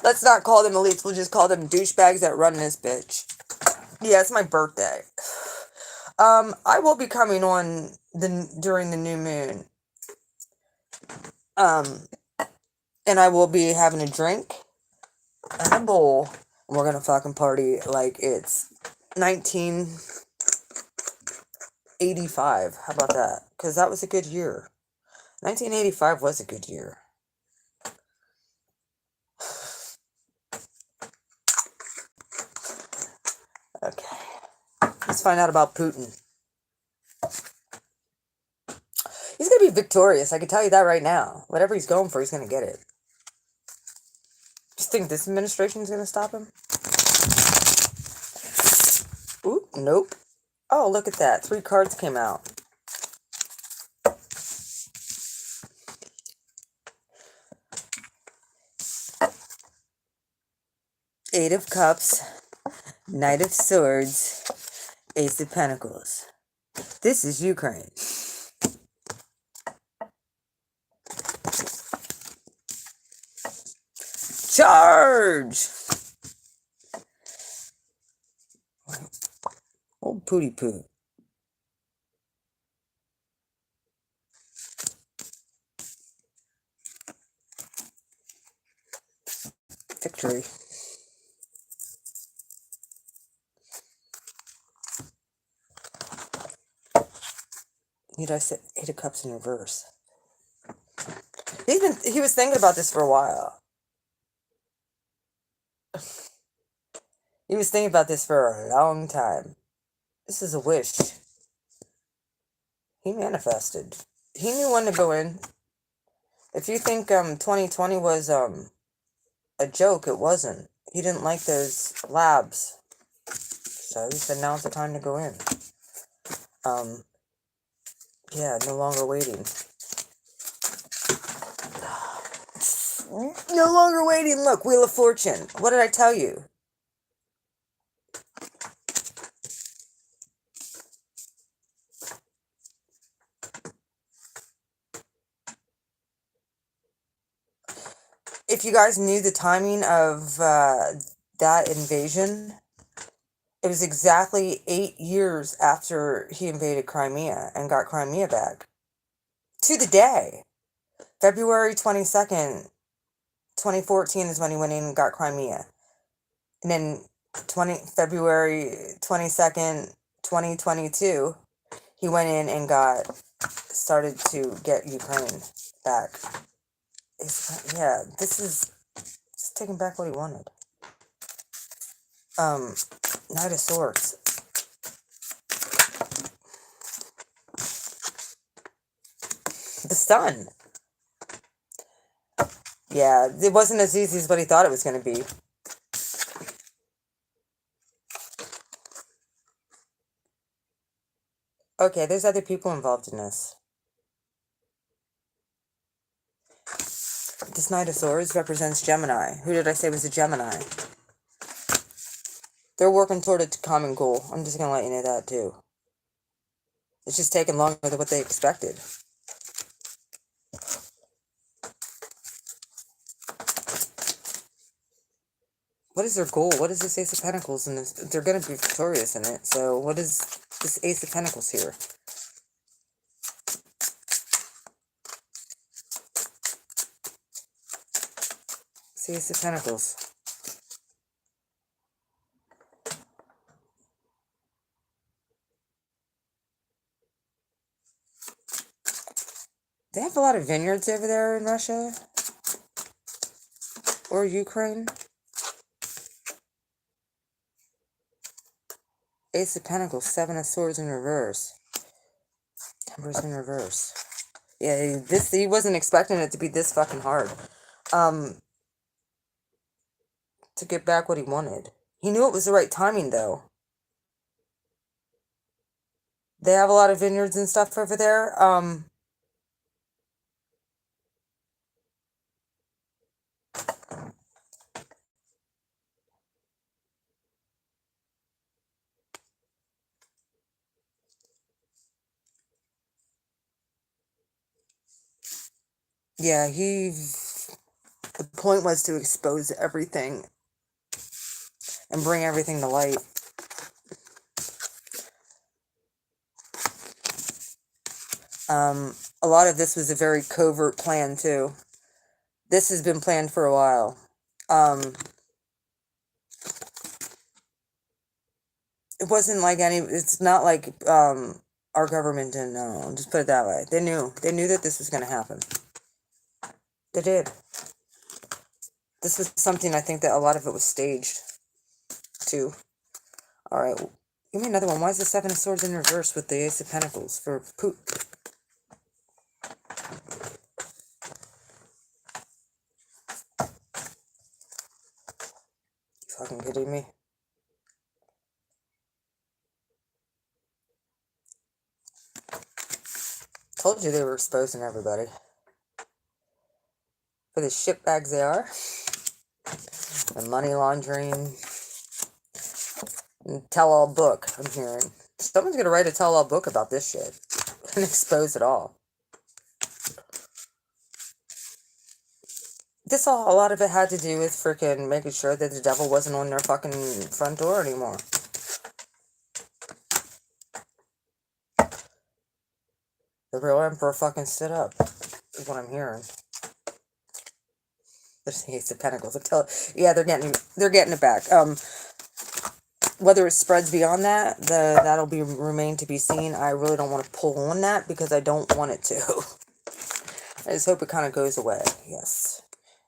Let's not call them elites, we'll just call them douchebags that run this bitch. Yeah, it's my birthday. I will be coming on during the new moon. And I will be having a drink and a bowl. And we're gonna fucking party like it's 1985. How about that? Because that was a good year. 1985 was a good year. Okay. Let's find out about Putin. He's going to be victorious. I can tell you that right now. Whatever he's going for, he's going to get it. Do you think this administration is going to stop him? Ooh, nope. Oh, look at that. 3 cards came out. Eight of Cups, Knight of Swords, Ace of Pentacles. This is Ukraine. Charge! Old Pooty Poo. Victory. Need I said 8 of Cups in reverse. He was thinking about this for a while. He was thinking about this for a long time. This is a wish. He manifested. He knew when to go in. If you think 2020 was a joke, it wasn't. He didn't like those labs. So he said now's the time to go in. Yeah, no longer waiting. No longer waiting. Look, Wheel of Fortune. What did I tell you? If you guys knew the timing of that invasion, it was exactly 8 years after he invaded Crimea and got Crimea back. To the day. February 22nd, 2014 is when he went in and got Crimea. And then February 22nd, 2022, he went in and started to get Ukraine back. Yeah, this is taking back what he wanted. Knight of Swords. The Sun. Yeah, it wasn't as easy as what he thought it was going to be. Okay, there's other people involved in this. This Knight of Swords represents Gemini. Who did I say was a Gemini? They're working toward a common goal. I'm just going to let you know that, too. It's just taking longer than what they expected. What is their goal? What is this Ace of Pentacles? And they're going to be victorious in it. So what is this Ace of Pentacles here? It's Ace of Pentacles. They have a lot of vineyards over there in Russia. Or Ukraine. Ace of Pentacles, 7 of Swords in reverse. Empress in reverse. Yeah, he wasn't expecting it to be this fucking hard. To get back what he wanted. He knew it was the right timing, though. They have a lot of vineyards and stuff over there. Yeah, the point was to expose everything and bring everything to light. A lot of this was a very covert plan, too. This has been planned for a while. It wasn't like it's not like, our government didn't know. I'll just put it that way. They knew that this was going to happen. They did. This was something, I think that a lot of it was staged, too. Alright, give me another one. Why is the Seven of Swords in reverse with the Ace of Pentacles for Putin? You fucking kidding me? Told you they were exposing everybody. For the shitbags they are. The money laundering. And tell-all book, I'm hearing. Someone's gonna write a tell-all book about this shit. And expose it all. A lot of it had to do with freaking making sure that the devil wasn't on their fucking front door anymore. The real emperor fucking stood up, is what I'm hearing. There's the Ace of Pentacles. Yeah, they're getting it back. Whether it spreads beyond that, that'll remain to be seen. I really don't want to pull on that because I don't want it to. I just hope it kind of goes away. Yes.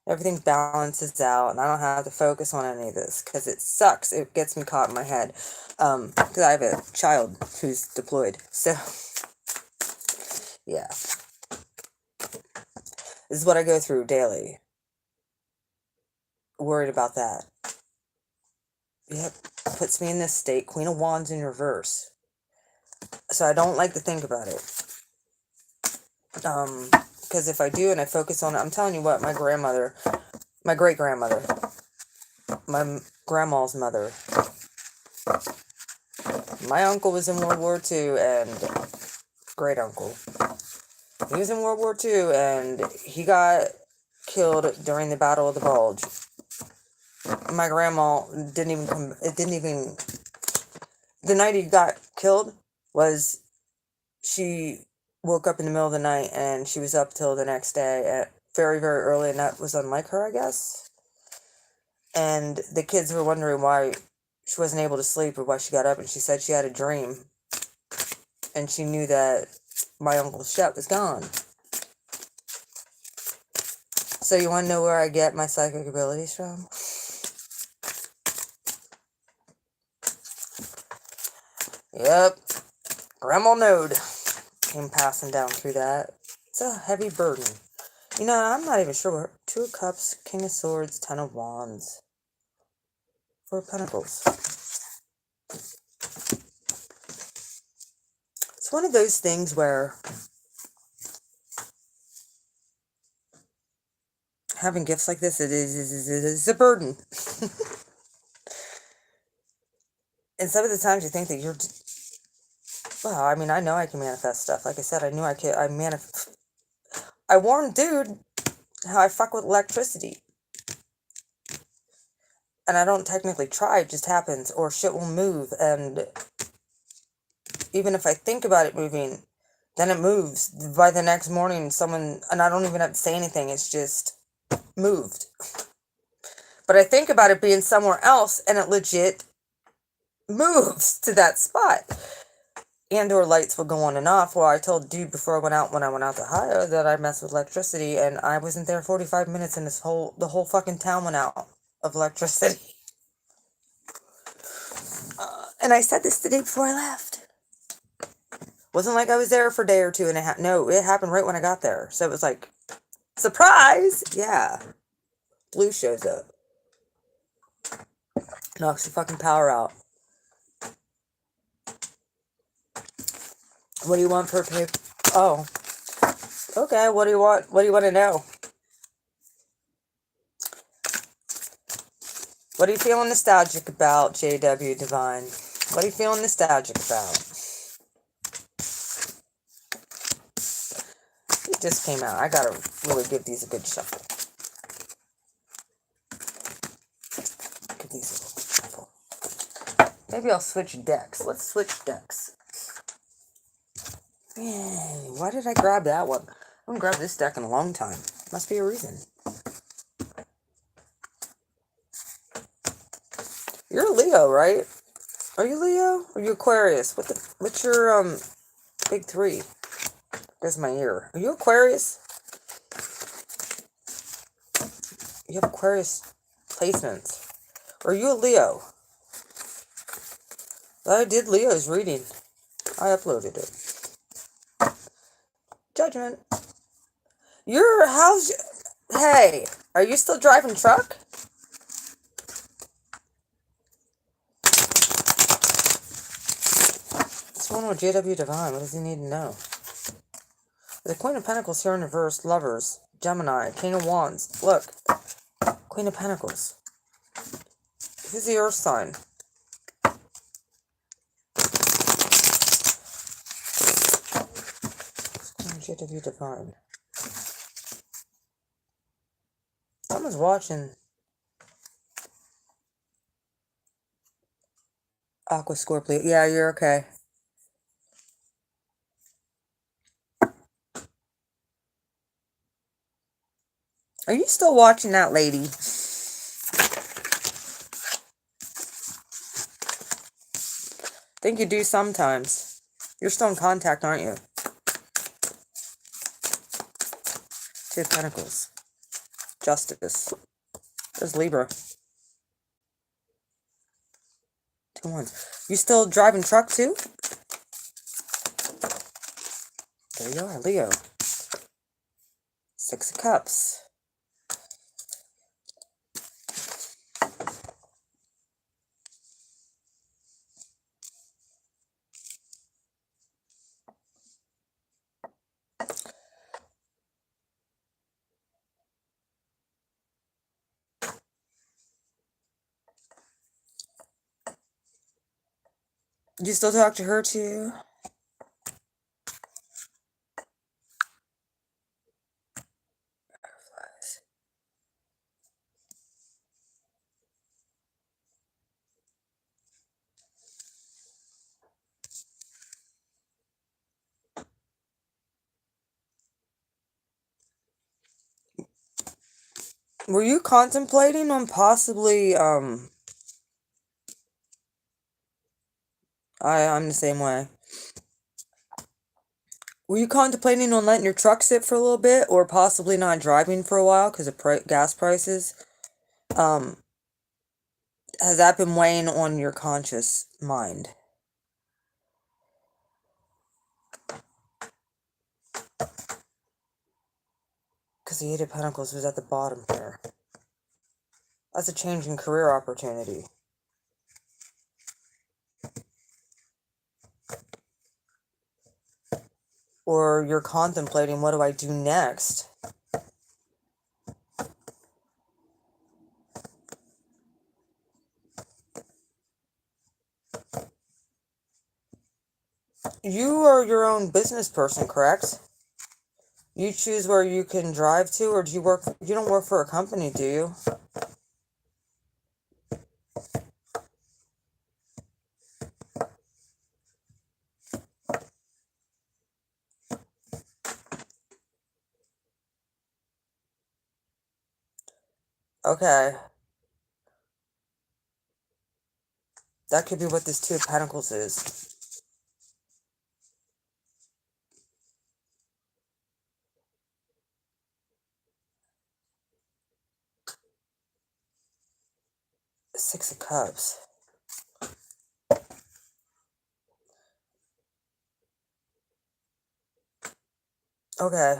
Everything balances out, and I don't have to focus on any of this because it sucks. It gets me caught in my head. Because I have a child who's deployed. So, yeah. This is what I go through daily. Worried about that. Yep. Puts me in this state. Queen of Wands in reverse. So I don't like to think about it. Because if I do and I focus on it, I'm telling you what, my great-grandmother, my grandma's mother, my uncle was in World War II, and great-uncle. He was in World War II, and he got killed during the Battle of the Bulge. My grandma the night he got killed was, she woke up in the middle of the night, and she was up till the next day at very, very early, and that was unlike her, I guess. And the kids were wondering why she wasn't able to sleep or why she got up, and she said she had a dream, and she knew that my Uncle Shep was gone. So you want to know where I get my psychic abilities from? Yep. Grandma Node came passing down through that. It's a heavy burden. You know, I'm not even sure where. Two of Cups, King of Swords, Ten of Wands. Four of Pentacles. It's one of those things where having gifts like this, it is a burden. And some of the times you think that you're... Well, I mean, I know I can manifest stuff. Like I said, I knew I could. I warned dude how I fuck with electricity. And I don't technically try, it just happens. Or shit will move, and even if I think about it moving, then it moves. By the next morning, and I don't even have to say anything, it's just moved. But I think about it being somewhere else, and it legit moves to that spot. And or lights will go on and off. Well, I told dude before when I went out to Ohio that I messed with electricity, and I wasn't there 45 minutes, and the whole fucking town went out of electricity. And I said this the day before I left. Wasn't like I was there for a day or two, and no, it happened right when I got there. So it was like, surprise! Yeah. Blue shows up. Knocks the fucking power out. What do you want for a paper? Oh. Okay, what do you want? What do you want to know? What are you feeling nostalgic about, JW Divine? What are you feeling nostalgic about? just came out. I gotta really give these a good shuffle. Give these a little shuffle. Maybe I'll switch decks. Let's switch decks. Man, why did I grab that one? I haven't grabbed this deck in a long time. Must be a reason. You're a Leo, right? Are you Leo? Or are you Aquarius? What's your big three? There's my ear. Are you Aquarius? You have Aquarius placements. Or are you a Leo? I did Leo's reading. I uploaded it. Judgment. Hey, are you still driving truck? What's going on with JW Divine? What does he need to know? The Queen of Pentacles here in reverse. Lovers. Gemini. King of Wands. Look. Queen of Pentacles. This is the Earth sign. JW Divine. Someone's watching Aqua Scorpio. Yeah, you're okay. Are you still watching that lady? Think you do sometimes. You're still in contact, aren't you? Two of Pentacles. Justice. There's Libra. Two Wands. You still driving truck too? There you are, Leo. Six of Cups. You still talk to her too? Were you contemplating on possibly, I'm the same way. Were you contemplating on letting your truck sit for a little bit, or possibly not driving for a while because of gas prices? Has that been weighing on your conscious mind? Because the Eight of Pentacles was at the bottom here. That's a change in career opportunity. Or you're contemplating, what do I do next? You are your own business person, correct? You choose where you can drive to, or do you work? You don't work for a company, do you? Okay. That could be what this Two of Pentacles is. Six of Cups. Okay.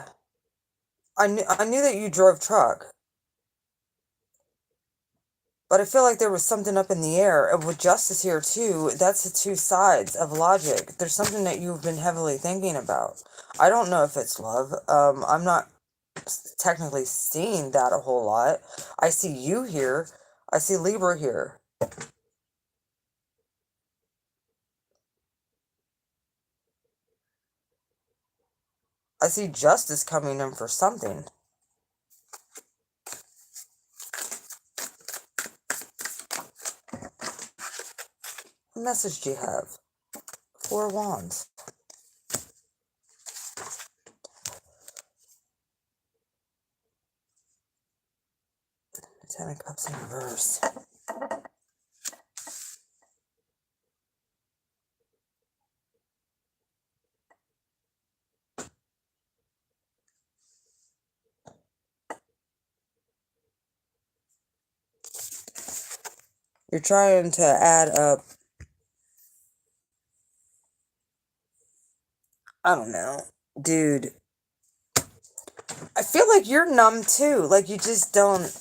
I knew that you drove truck. But I feel like there was something up in the air. And with Justice here, too, that's the two sides of logic. There's something that you've been heavily thinking about. I don't know if it's love. I'm not technically seeing that a whole lot. I see you here. I see Libra here. I see justice coming in for something. What message do you have? Four of Wands. Ten of Cups in reverse. You're trying to add up, I don't know, dude. I feel like you're numb too. Like you just don't,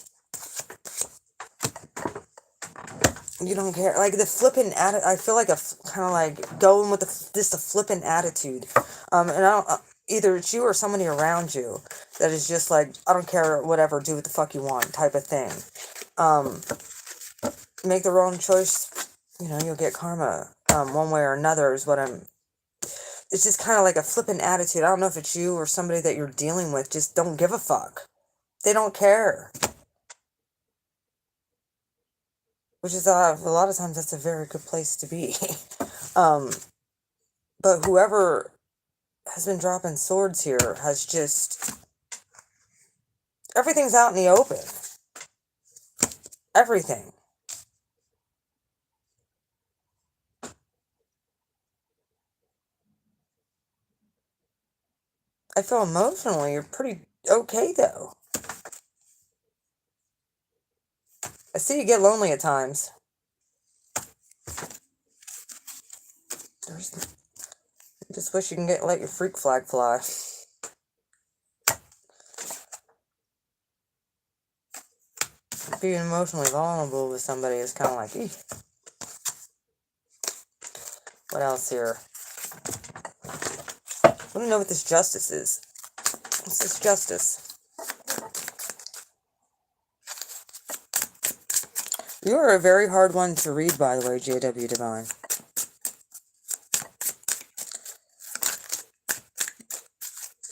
you don't care. Like the flippant attitude, I feel like kind of like going with just a flippant attitude. And I don't, either it's you or somebody around you that is just like, I don't care, whatever, do what the fuck you want type of thing. Make the wrong choice, you'll get karma. One way or another is what it's just kind of like a flippant attitude. I don't know if it's you or somebody that you're dealing with, just don't give a fuck. They don't care. Which is, a lot of times, that's a very good place to be. But whoever has been dropping swords here has just... Everything's out in the open. Everything. I feel emotionally you're pretty okay, though. I see you get lonely at times. I just wish you can let your freak flag fly. Being emotionally vulnerable with somebody is kind of like, eeh. What else here? I want to know what this justice is. What's this justice? You are a very hard one to read, by the way, JW Divine.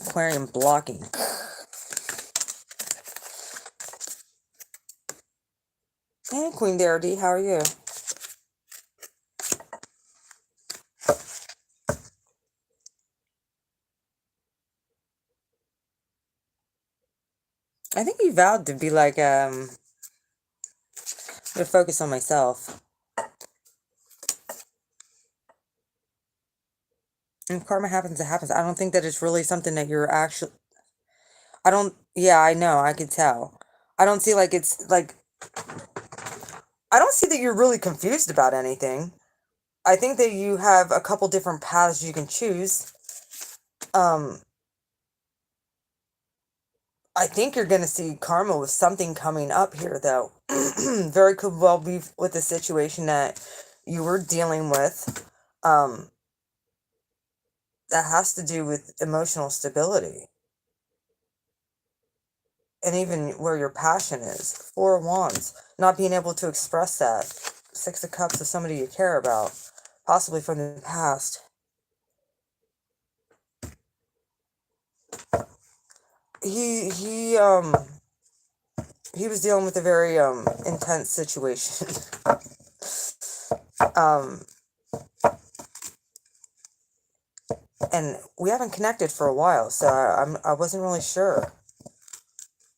Aquarium blocking. Hey, Queen Darity, how are you? I think you vowed to be like, I'm gonna focus on myself. And if karma happens, it happens. I don't think that it's really something that you're actually... Yeah, I know, I could tell. I don't see like it's like... I don't see that you're really confused about anything. I think that you have a couple different paths you can choose. I think you're going to see karma with something coming up here, though. Very could well be with the situation that you were dealing with. That has to do with emotional stability. And even where your passion is. Four of Wands. Not being able to express that. Six of Cups is somebody you care about. Possibly from the past. He was dealing with a very intense situation. And we haven't connected for a while, so I wasn't really sure.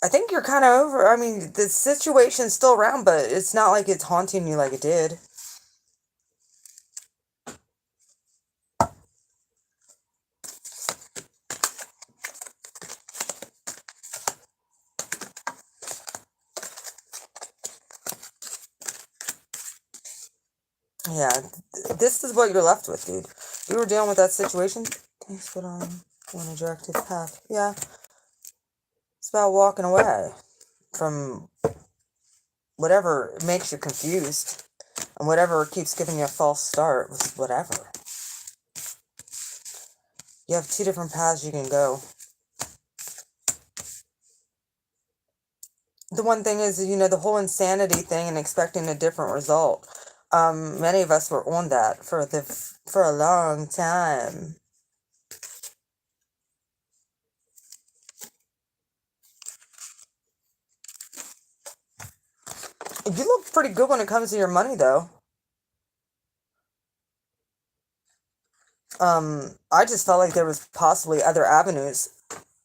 I think you're kind of over. I mean, the situation's still around, but it's not like it's haunting you like it did. Yeah, this is what you're left with, dude. You were dealing with that situation. Thanks, but on a directed path. Yeah. It's about walking away from whatever makes you confused. And whatever keeps giving you a false start with whatever. You have two different paths you can go. The one thing is, the whole insanity thing and expecting a different result. Many of us were on that for a long time. You look pretty good when it comes to your money, though. I just felt like there was possibly other avenues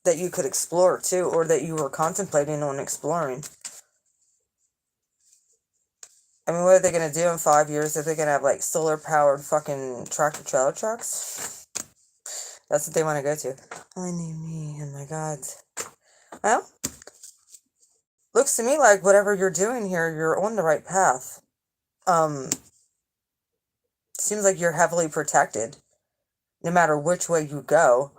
that you could explore, too, or that you were contemplating on exploring. I mean, what are they going to do in 5 years? Are they going to have, like, solar-powered fucking tractor-trailer trucks? That's what they want to go to. I need me, oh my god. Well, looks to me like whatever you're doing here, you're on the right path. Seems like you're heavily protected, no matter which way you go.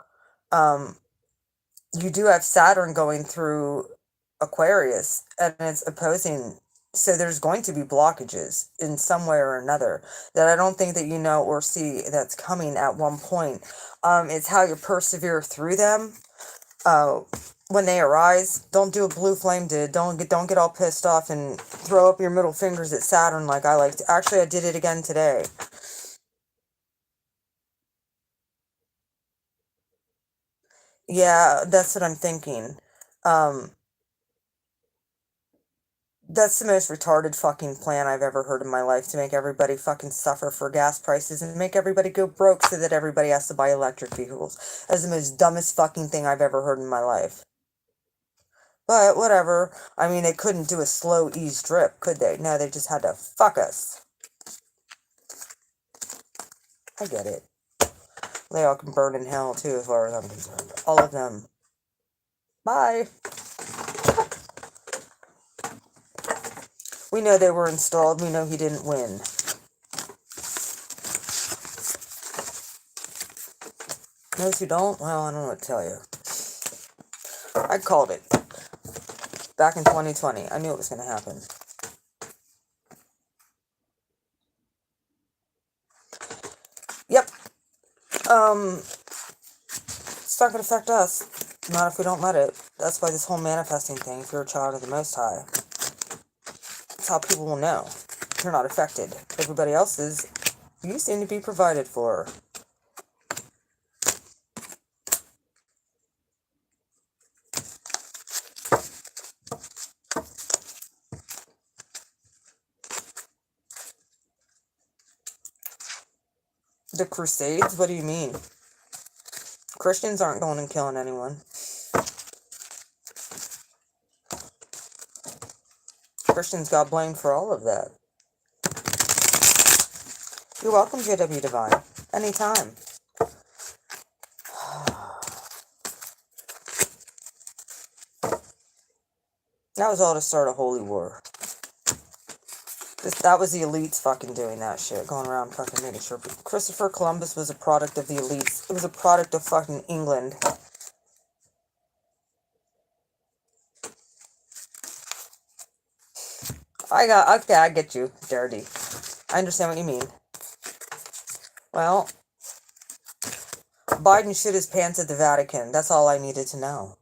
You do have Saturn going through Aquarius, and it's opposing, so there's going to be blockages in some way or another that I don't think that you know or see that's coming at one point. It's how you persevere through them. When they arise, don't do what Blue Flame did. Don't get all pissed off and throw up your middle fingers at Saturn like I like to. Actually, I did it again today. Yeah, that's what I'm thinking. That's the most retarded fucking plan I've ever heard in my life, to make everybody fucking suffer for gas prices and make everybody go broke so that everybody has to buy electric vehicles. That's the most dumbest fucking thing I've ever heard in my life. But whatever. I mean, they couldn't do a slow ease drip, could they? No, they just had to fuck us. I get it. They all can burn in hell too, as far as I'm concerned. All of them. Bye. We know they were installed. We know he didn't win. Those who don't, well, I don't know what to tell you. I called it. Back in 2020. I knew it was going to happen. Yep. It's not going to affect us. Not if we don't let it. That's why this whole manifesting thing, if you're a child of the Most High, that's how people will know. You're not affected. Everybody else is. You seem to be provided for. The Crusades? What do you mean? Christians aren't going and killing anyone. Christians got blamed for all of that. You're welcome, JW Divine. Anytime. That was all to start a holy war. That was the elites fucking doing that shit. Going around fucking making sure. Christopher Columbus was a product of the elites. It was a product of fucking England. Okay, I get you, Dirty. I understand what you mean. Well, Biden shit his pants at the Vatican. That's all I needed to know.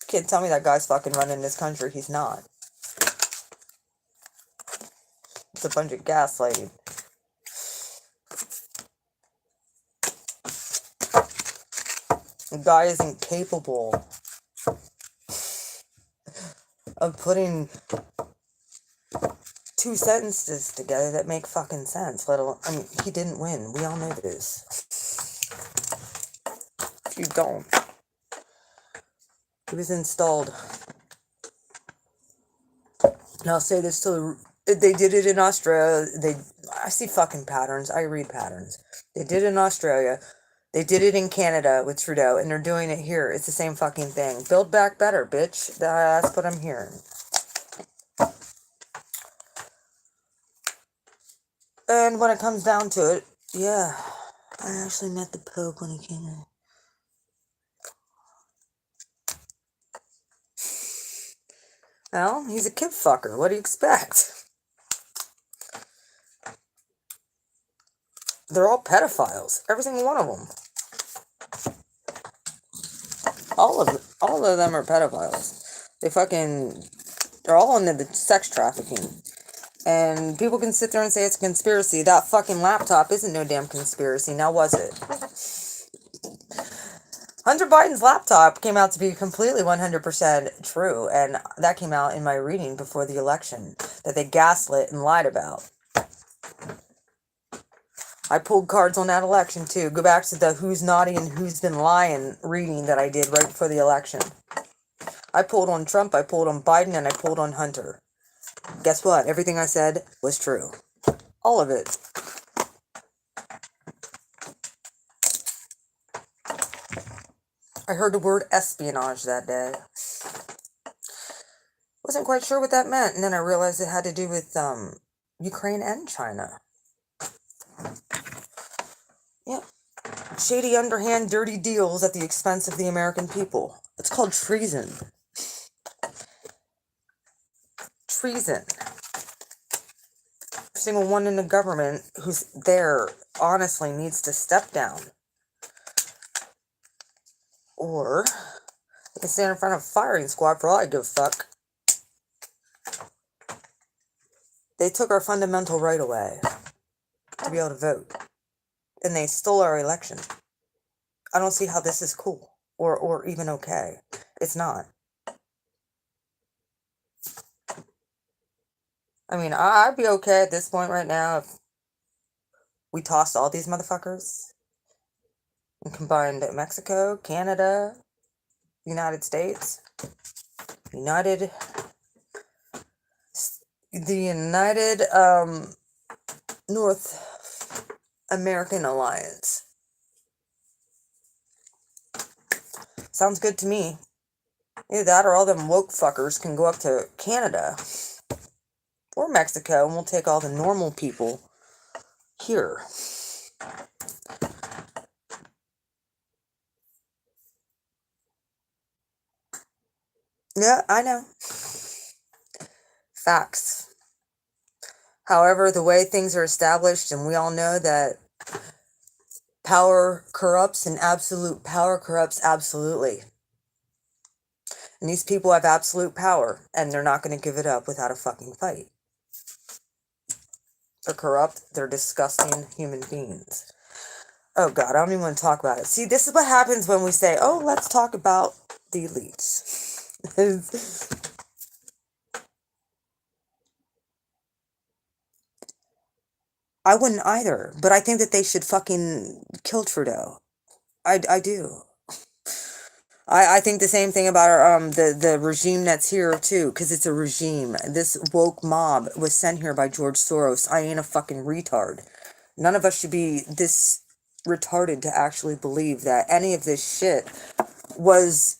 Can't tell me that guy's fucking running this country. He's not. It's a bunch of gaslighting. The guy isn't capable of putting two sentences together that make fucking sense. Let alone, I mean, he didn't win. We all know this. You don't. He was installed. And I'll say this to they did it in Australia. I see fucking patterns. I read patterns. They did it in Australia. They did it in Canada with Trudeau, and they're doing it here. It's the same fucking thing. Build back better, bitch. That's what I'm hearing. And when it comes down to it, yeah, I actually met the Pope when he came in. Well, he's a kid fucker. What do you expect? They're all pedophiles. Every single one of them. All of them are pedophiles. They're all into the sex trafficking. And people can sit there and say it's a conspiracy. That fucking laptop isn't no damn conspiracy. Now, was it? Hunter Biden's laptop came out to be completely 100% true, and that came out in my reading before the election that they gaslit and lied about. I pulled cards on that election too. Go back to the who's naughty and who's been lying reading that I did right before the election. I pulled on Trump, I pulled on Biden, and I pulled on Hunter. Guess what? Everything I said was true. All of it. I heard the word espionage that day. Wasn't quite sure what that meant, and then I realized it had to do with Ukraine and China. Yep. Shady, underhand, dirty deals at the expense of the American people. It's called treason. Treason. Every single one in the government who's there honestly needs to step down. Or they can stand in front of a firing squad for all I give a fuck. They took our fundamental right away to be able to vote. And they stole our election. I don't see how this is cool or even okay. It's not. I mean, I'd be okay at this point right now if we tossed all these motherfuckers and combined Mexico, Canada, United States, the United North American Alliance. Sounds good to me. Either that or all them woke fuckers can go up to Canada or Mexico and we'll take all the normal people here. Yeah, I know. Facts. However, the way things are established, and we all know that power corrupts and absolute power corrupts absolutely. And these people have absolute power, and they're not going to give it up without a fucking fight. They're corrupt. They're disgusting human beings. Oh, God, I don't even want to talk about it. See, this is what happens when we say, oh, let's talk about the elites. I wouldn't either, but I think that they should fucking kill Trudeau. I do. I think the same thing about our, the regime that's here too, because it's a regime. This woke mob was sent here by George Soros. I ain't a fucking retard. None of us should be this retarded to actually believe that any of this shit was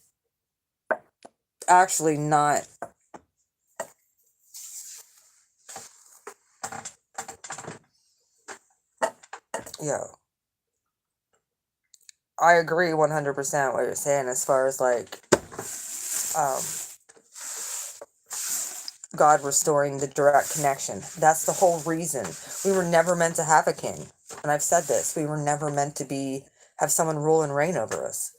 actually not. Yo, I agree 100% what you're saying as far as like God restoring the direct connection. That's the whole reason. We were never meant to have a king. And I've said this. We were never meant to have someone rule and reign over us.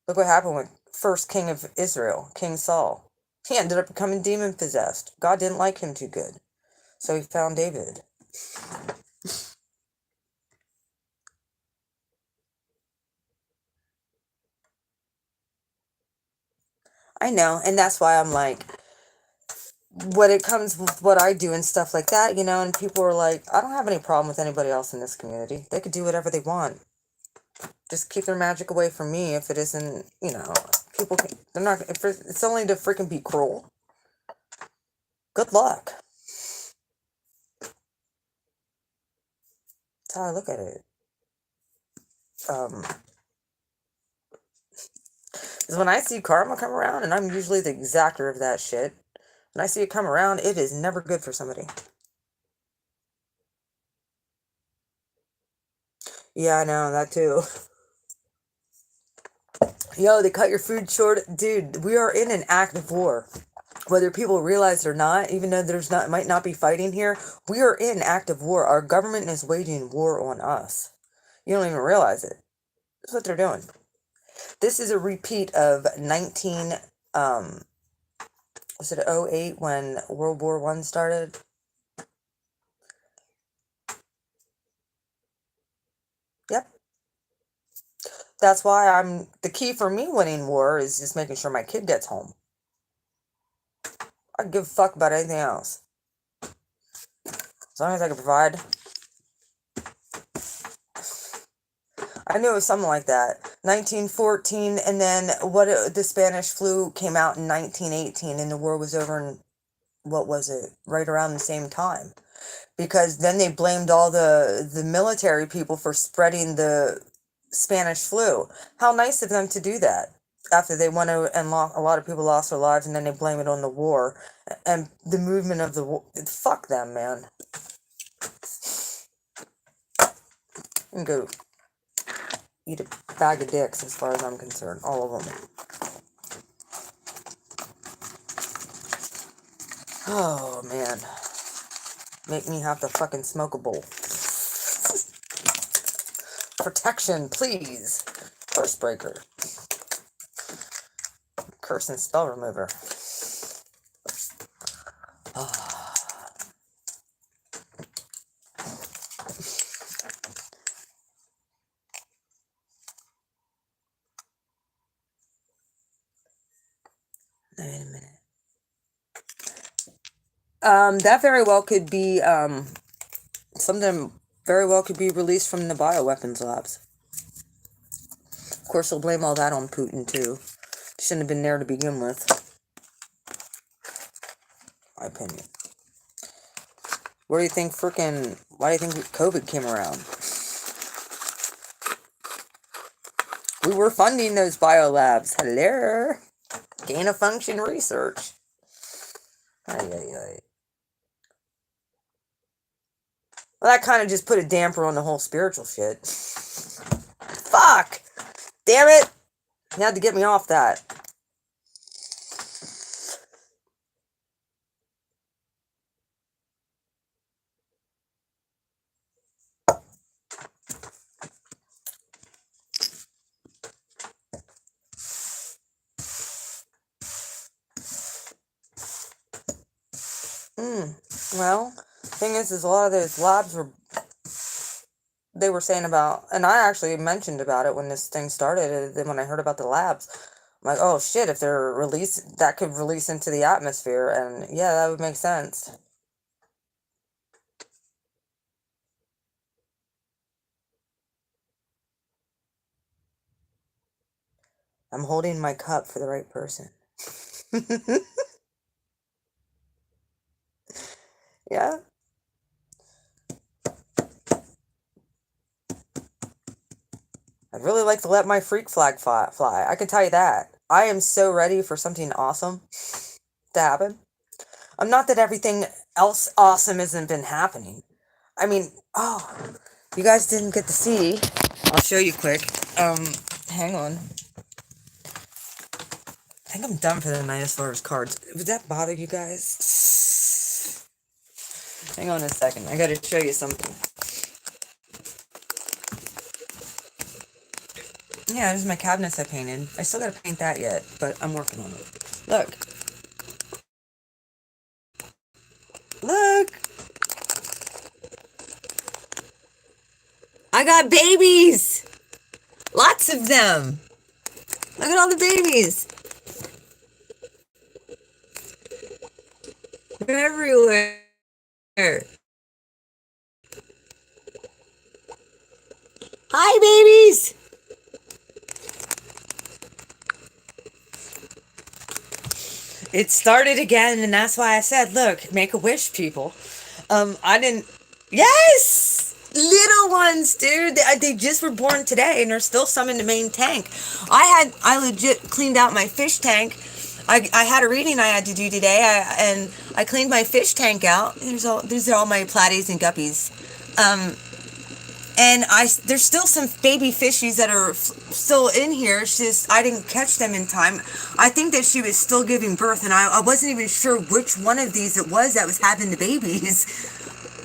Look what happened with first king of Israel, King Saul. He ended up becoming demon possessed. God didn't like him too good. So he found David. I know, and that's why I'm like, when it comes with what I do and stuff like that, you know, and people are like, I don't have any problem with anybody else in this community. They could do whatever they want. Just keep their magic away from me if it isn't, you know, people can, they're not, if it's only to freaking be cruel. Good luck. That's how I look at it. Because when I see karma come around, and I'm usually the exactor of that shit, when I see it come around, it is never good for somebody. Yeah, I know, that too. Yo, they cut your food short. Dude, we are in an active war. Whether people realize it or not, even though might not be fighting here, we are in active war. Our government is waging war on us. You don't even realize it. That's what they're doing. This is a repeat of was it 08 when World War I started? Yep. That's why the key for me winning war is just making sure my kid gets home. I don't give a fuck about anything else. As long as I can provide. I knew it was something like that. 1914, and then the Spanish flu came out in 1918, and the war was over in, what was it, right around the same time. Because then they blamed all the military people for spreading the Spanish flu. How nice of them to do that. After they went out and a lot of people lost their lives, and then they blame it on the war. And the movement of the war. Fuck them, man. And go eat a bag of dicks as far as I'm concerned. All of them. Oh, man. Make me have to fucking smoke a bowl. Protection, please. Curse breaker. Curse and spell remover. Oh. Wait a minute. That very well could be, something very well could be released from the bioweapons labs. Of course, they'll blame all that on Putin, too. Shouldn't have been there to begin with. My opinion. Why do you think COVID came around? We were funding those biolabs. Hello. Gain of function research. Well, that kind of just put a damper on the whole spiritual shit. Fuck! Damn it! You had to get me off that. Well, thing is a lot of those labs they were saying about, and I actually mentioned about it when this thing started, when I heard about the labs. I'm like, oh shit, if they're that could release into the atmosphere, and yeah, that would make sense. I'm holding my cup for the right person. Yeah. I'd really like to let my freak flag fly. I can tell you that. I am so ready for something awesome to happen. Not that everything else awesome hasn't been happening. I mean, oh, you guys didn't get to see. I'll show you quick. Hang on. I think I'm done for the night as far as cards. Would that bother you guys? Hang on a second. I gotta show you something. Yeah, this is my cabinets I painted. I still gotta paint that yet, but I'm working on it. Look. Look! I got babies! Lots of them! Look at all the babies! They're everywhere. Hi, babies! It started again, and that's why I said, look, make a wish, people. I didn't... Yes! Little ones, dude. They just were born today, and there's still some in the main tank. I legit cleaned out my fish tank. I had a reading I had to do today, and I cleaned my fish tank out. These are all my platies and guppies. And there's still some baby fishies that are still in here. It's just I didn't catch them in time. I think that she was still giving birth, and I wasn't even sure which one of these it was that was having the babies.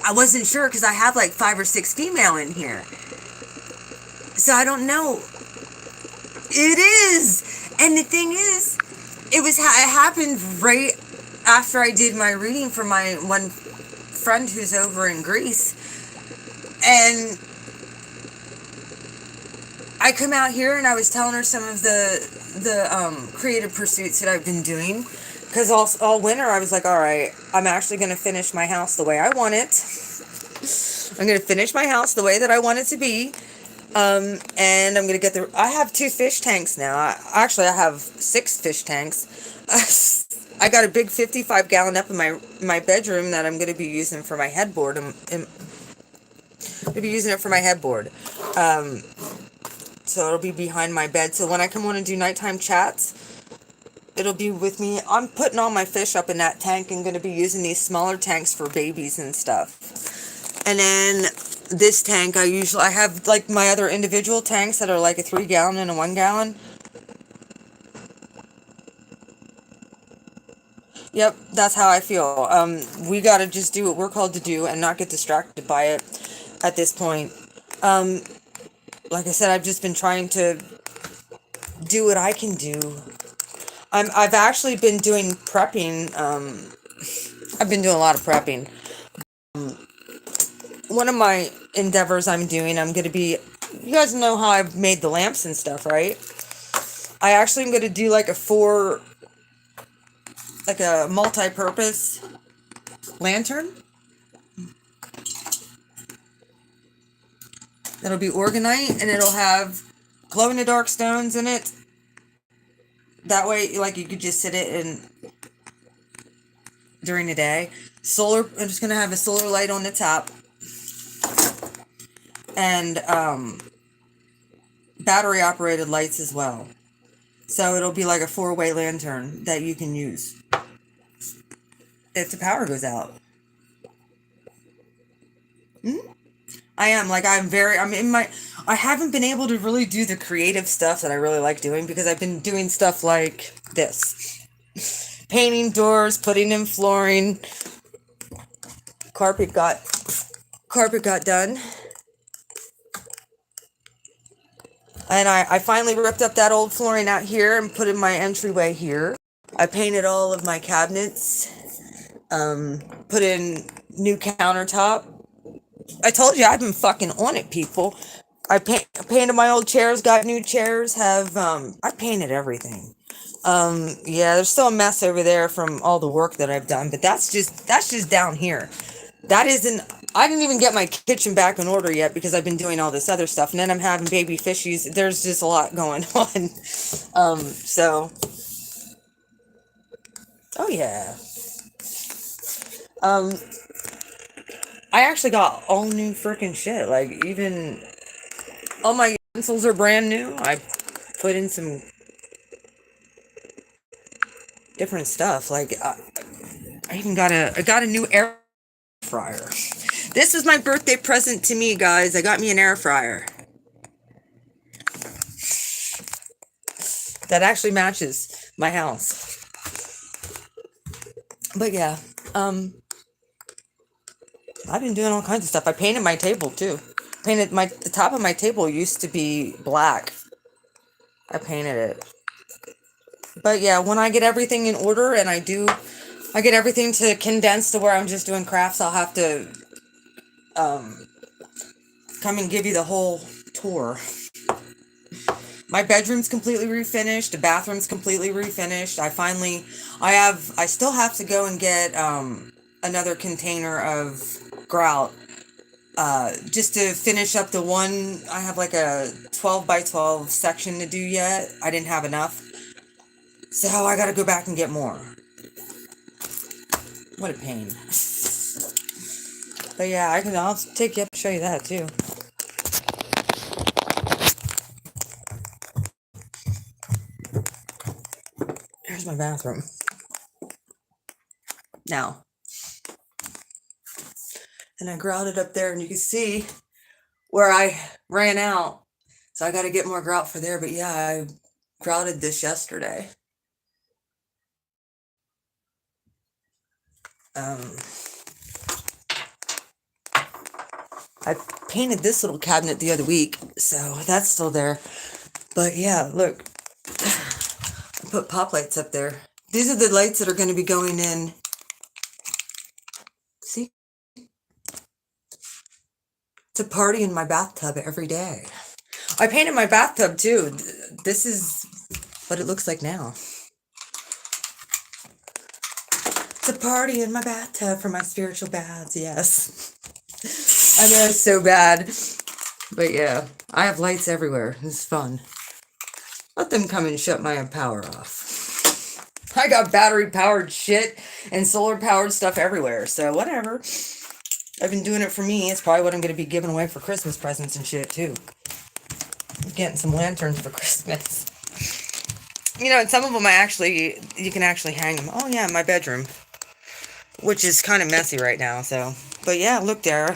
I wasn't sure because I have like 5 or 6 female in here. So I don't know. It is. And the thing is, it happened right after I did my reading for my one friend who's over in Greece. And I come out here and I was telling her some of the creative pursuits that I've been doing. Because all winter I was like, all right, I'm actually going to finish my house the way I want it. I'm going to finish my house the way that I want it to be. And I'm going to get I have 2 fish tanks now. Actually, I have 6 fish tanks. I got a big 55-gallon up in my bedroom that I'm going to be using for my headboard. I'm going to be using it for my headboard. So it'll be behind my bed. So when I come on and do nighttime chats, it'll be with me. I'm putting all my fish up in that tank and going to be using these smaller tanks for babies and stuff. And then this tank, I have like my other individual tanks that are like a 3-gallon and a 1-gallon. Yep, that's how I feel. We got to just do what we're called to do and not get distracted by it at this point. Like I said, I've just been trying to do what I can do. I've actually been doing prepping. I've been doing a lot of prepping. One of my endeavors I'm going to be, you guys know how I've made the lamps and stuff, right? I actually am going to do like a multi-purpose lantern. That'll be organite and it'll have glow-in-the-dark stones in it. That way, like, you could just sit it in during the day. I'm just going to have a solar light on the top. And battery-operated lights as well. So it'll be like a 4-way lantern that you can use if the power goes out. I haven't been able to really do the creative stuff that I really like doing because I've been doing stuff like this. Painting doors, putting in flooring. Carpet got done. And I finally ripped up that old flooring out here and put in my entryway here. I painted all of my cabinets. Put in new countertop. I told you I've been fucking on it, people. I painted my old chairs, got new chairs, I painted everything. Yeah, there's still a mess over there from all the work that I've done, but that's just down here. I didn't even get my kitchen back in order yet because I've been doing all this other stuff, and then I'm having baby fishies. There's just a lot going on. Oh yeah. I actually got all new freaking shit. Like, even all my utensils are brand new. I put in some different stuff. Like, I even got a new air fryer. This was my birthday present to me, guys. I got me an air fryer. That actually matches my house. But yeah, I've been doing all kinds of stuff. I painted my table too. The top of my table used to be black. I painted it. But yeah, when I get everything in order and I get everything to condense to where I'm just doing crafts, I'll have to come and give you the whole tour. My bedroom's completely refinished. The bathroom's completely refinished. I still have to go and get another container of grout just to finish up the one. I have like a 12 by 12 section to do yet. I didn't have enough. So I got to go back and get more. What a pain. But yeah, I'll take you up and show you that too. Here's my bathroom. Now. And I grouted up there, and you can see where I ran out. So I got to get more grout for there. But yeah, I grouted this yesterday. I painted this little cabinet the other week, so that's still there. But yeah, look. I put pop lights up there. These are the lights that are going to be going in. See? To party in my bathtub every day. I painted my bathtub too. This is what it looks like now. It's a party in my bathtub for my spiritual baths, yes. I know it's so bad. But yeah, I have lights everywhere. It's fun. Let them come and shut my power off. I got battery powered shit and solar powered stuff everywhere, so whatever. I've been doing it for me. It's probably what I'm going to be giving away for Christmas presents and shit too. I'm getting some lanterns for Christmas. You know, and some of them you can actually hang them. Oh yeah, in my bedroom. Which is kind of messy right now, so. But yeah, look there.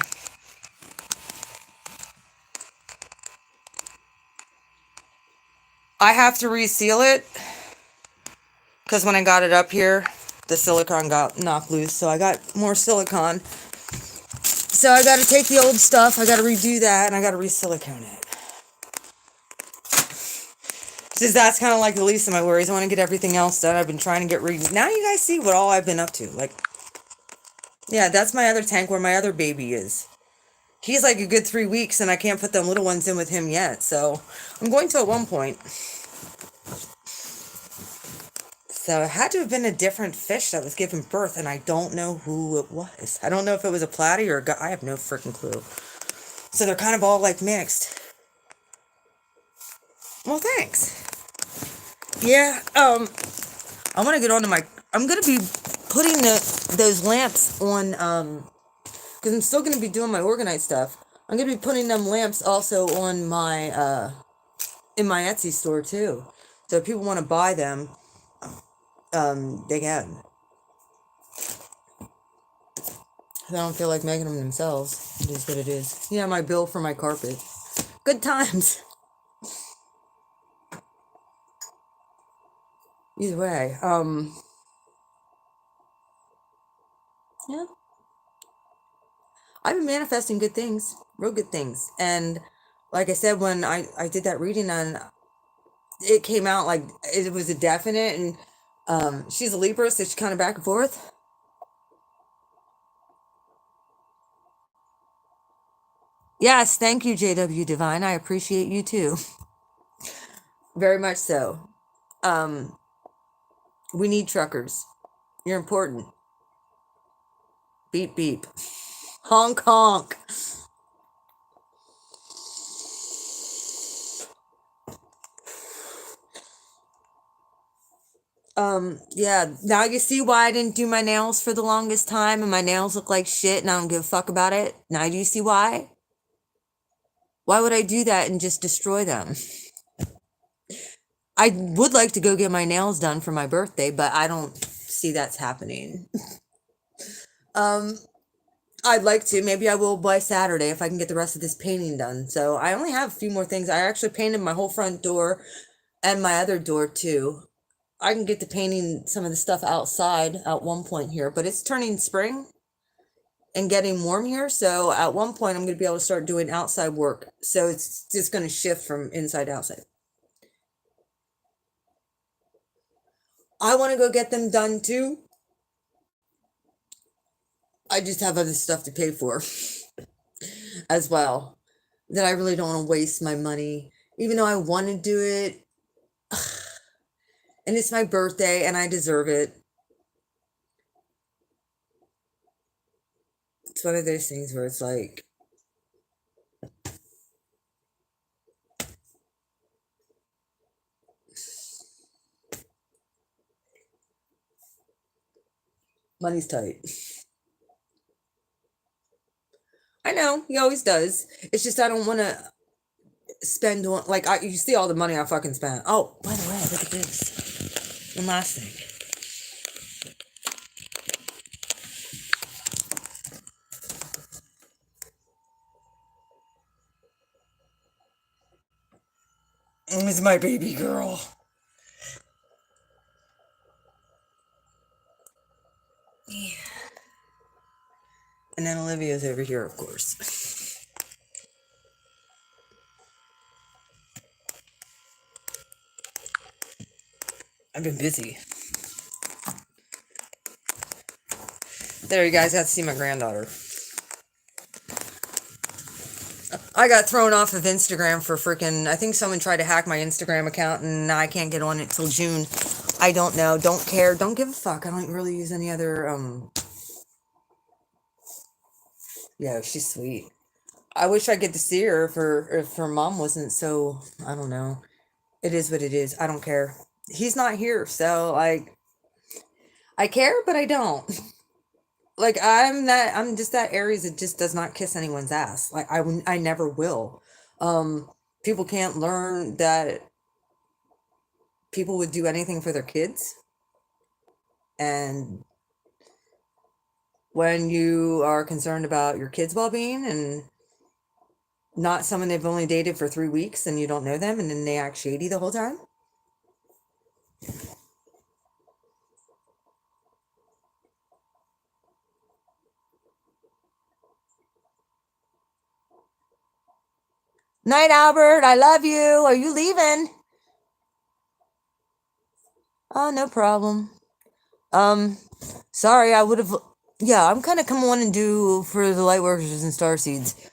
I have to reseal it. Because when I got it up here, the silicone got knocked loose. So I got more silicone. So I got to take the old stuff. I got to redo that. And I got to re-silicone it. Because that's kind of like the least of my worries. I want to get everything else done. I've been trying to get now you guys see what all I've been up to. Like, yeah, that's my other tank where my other baby is. He's like a good 3 weeks, and I can't put them little ones in with him yet. So I'm going to at one point. So it had to have been a different fish that was giving birth, and I don't know who it was. I don't know if it was a platy or a guy. I have no freaking clue. So they're kind of all like mixed. Well, thanks. Yeah, I want to get on to my... I'm going to be putting those lamps on, because I'm still going to be doing my organized stuff. I'm going to be putting them lamps also on my, in my Etsy store too. So if people want to buy them, they can. I don't feel like making them themselves. It is what it is. Yeah, my bill for my carpet. Good times. Either way, yeah. I've been manifesting good things, real good things. And like I said, when I did that reading on, it came out like it was a definite, and she's a Libra, so she's kind of back and forth. Yes, thank you, JW Divine. I appreciate you too. Very much so. We need truckers. You're important. Beep, beep. Honk, honk. Yeah, now you see why I didn't do my nails for the longest time, and my nails look like shit, and I don't give a fuck about it. Now do you see why? Why would I do that and just destroy them? I would like to go get my nails done for my birthday, but I don't see that's happening. I'd like to. Maybe I will by Saturday if I can get the rest of this painting done. So I only have a few more things. I actually painted my whole front door and my other door too. I can get to painting some of the stuff outside at one point here, but it's turning spring and getting warm here. So at one point I'm going to be able to start doing outside work. So it's just going to shift from inside to outside. I want to go get them done too. I just have other stuff to pay for as well. That I really don't want to waste my money. Even though I want to do it. And it's my birthday and I deserve it. It's one of those things where it's like, money's tight. I know, he always does. It's just I don't want to spend on, like, you see all the money I fucking spent. Oh, by the way, look at this. One last thing. It's my baby girl. Yeah. And then Olivia's over here, of course. I've been busy. There, you guys got to see my granddaughter. I got thrown off of Instagram for freaking. I think someone tried to hack my Instagram account, and now I can't get on it till June. I don't know. Don't care. Don't give a fuck. I don't really use any other. Yeah, she's sweet. I wish I get to see her if her mom wasn't so. I don't know. It is what it is. I don't care. He's not here, so like I care, but I don't. Like I'm just that Aries that just does not kiss anyone's ass. Like I never will. Um, People can't learn that people would do anything for their kids, and when you are concerned about your kids' well-being and not someone they've only dated for 3 weeks and you don't know them and then they act shady the whole time. Night, Albert. I love you. Are you leaving? Oh, no problem. Um, Sorry, I would have. Yeah, I'm kind of come on and do for the light workers and starseeds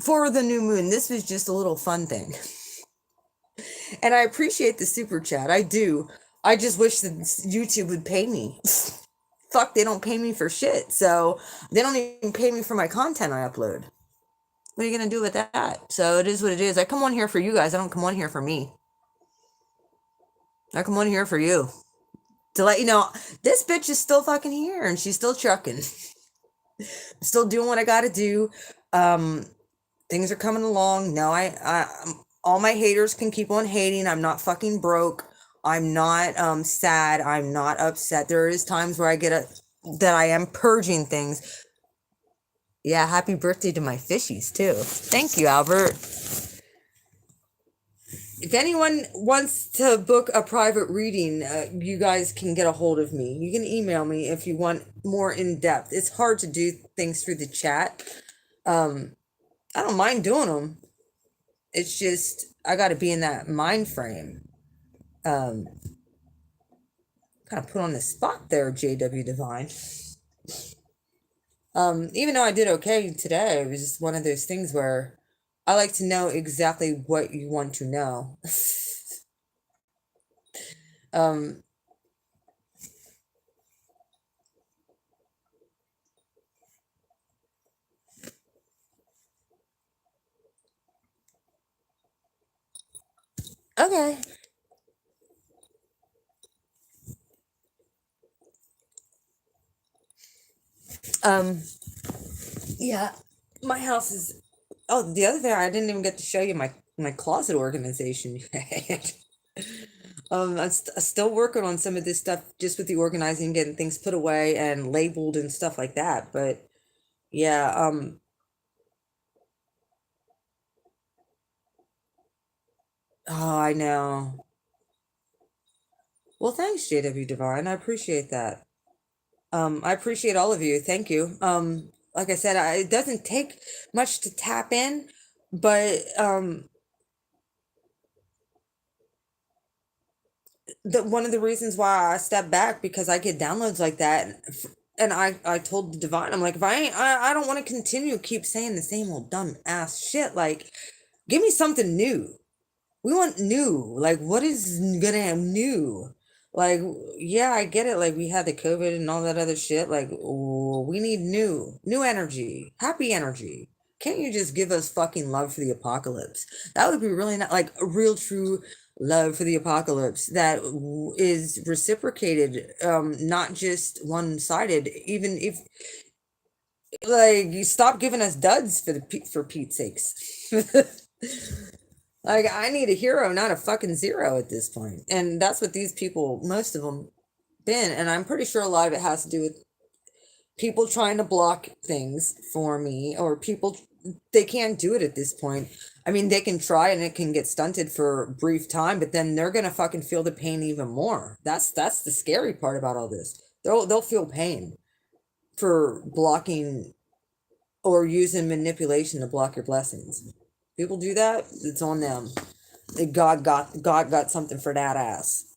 for the new moon. This was just a little fun thing. And I appreciate the super chat. I do. I just wish that YouTube would pay me. Fuck, they don't pay me for shit. So they don't even pay me for my content I upload. What are you going to do with that? So it is what it is. I come on here for you guys. I don't come on here for me. I come on here for you. To let you know, this bitch is still fucking here and she's still trucking. Still doing what I got to do. Things are coming along. No, all my haters can keep on hating. I'm not fucking broke. I'm not sad. I'm not upset. There is times where I get that I am purging things. Yeah, happy birthday to my fishies too. Thank you, Albert. If anyone wants to book a private reading, you guys can get a hold of me. You can email me if you want more in depth. It's hard to do things through the chat. I don't mind doing them. It's just I got to be in that mind frame. Kind of put on the spot there, JW Divine. Even though I did okay today, it was just one of those things where I like to know exactly what you want to know. um, okay. Um, yeah, my house is. Oh, the other thing I didn't even get to show you my closet organization. I'm still working on some of this stuff just with the organizing, getting things put away and labeled and stuff like that. But yeah, oh, I know. Well, thanks, JW Divine. I appreciate that. I appreciate all of you. Thank you. Like I said, it doesn't take much to tap in, but one of the reasons why I step back because I get downloads like that, and I told the Divine, I'm like, if I ain't, I don't want to continue keep saying the same old dumb ass shit. Like, give me something new. We want new. Like, what is gonna have new? Like, yeah, I get it. Like, we had the COVID and all that other shit. Like, we need new energy, happy energy. Can't you just give us fucking love for the apocalypse? That would be really not like a real true love for the apocalypse that is reciprocated, not just one-sided. Even if like you stop giving us duds for Pete's sakes. Like, I need a hero, not a fucking zero at this point. And that's what these people, most of them, been. And I'm pretty sure a lot of it has to do with people trying to block things for me, or people, they can't do it at this point. I mean, they can try and it can get stunted for a brief time, but then they're gonna fucking feel the pain even more. That's the scary part about all this. They'll feel pain for blocking or using manipulation to block your blessings. People do that, it's on them. God got something for that ass.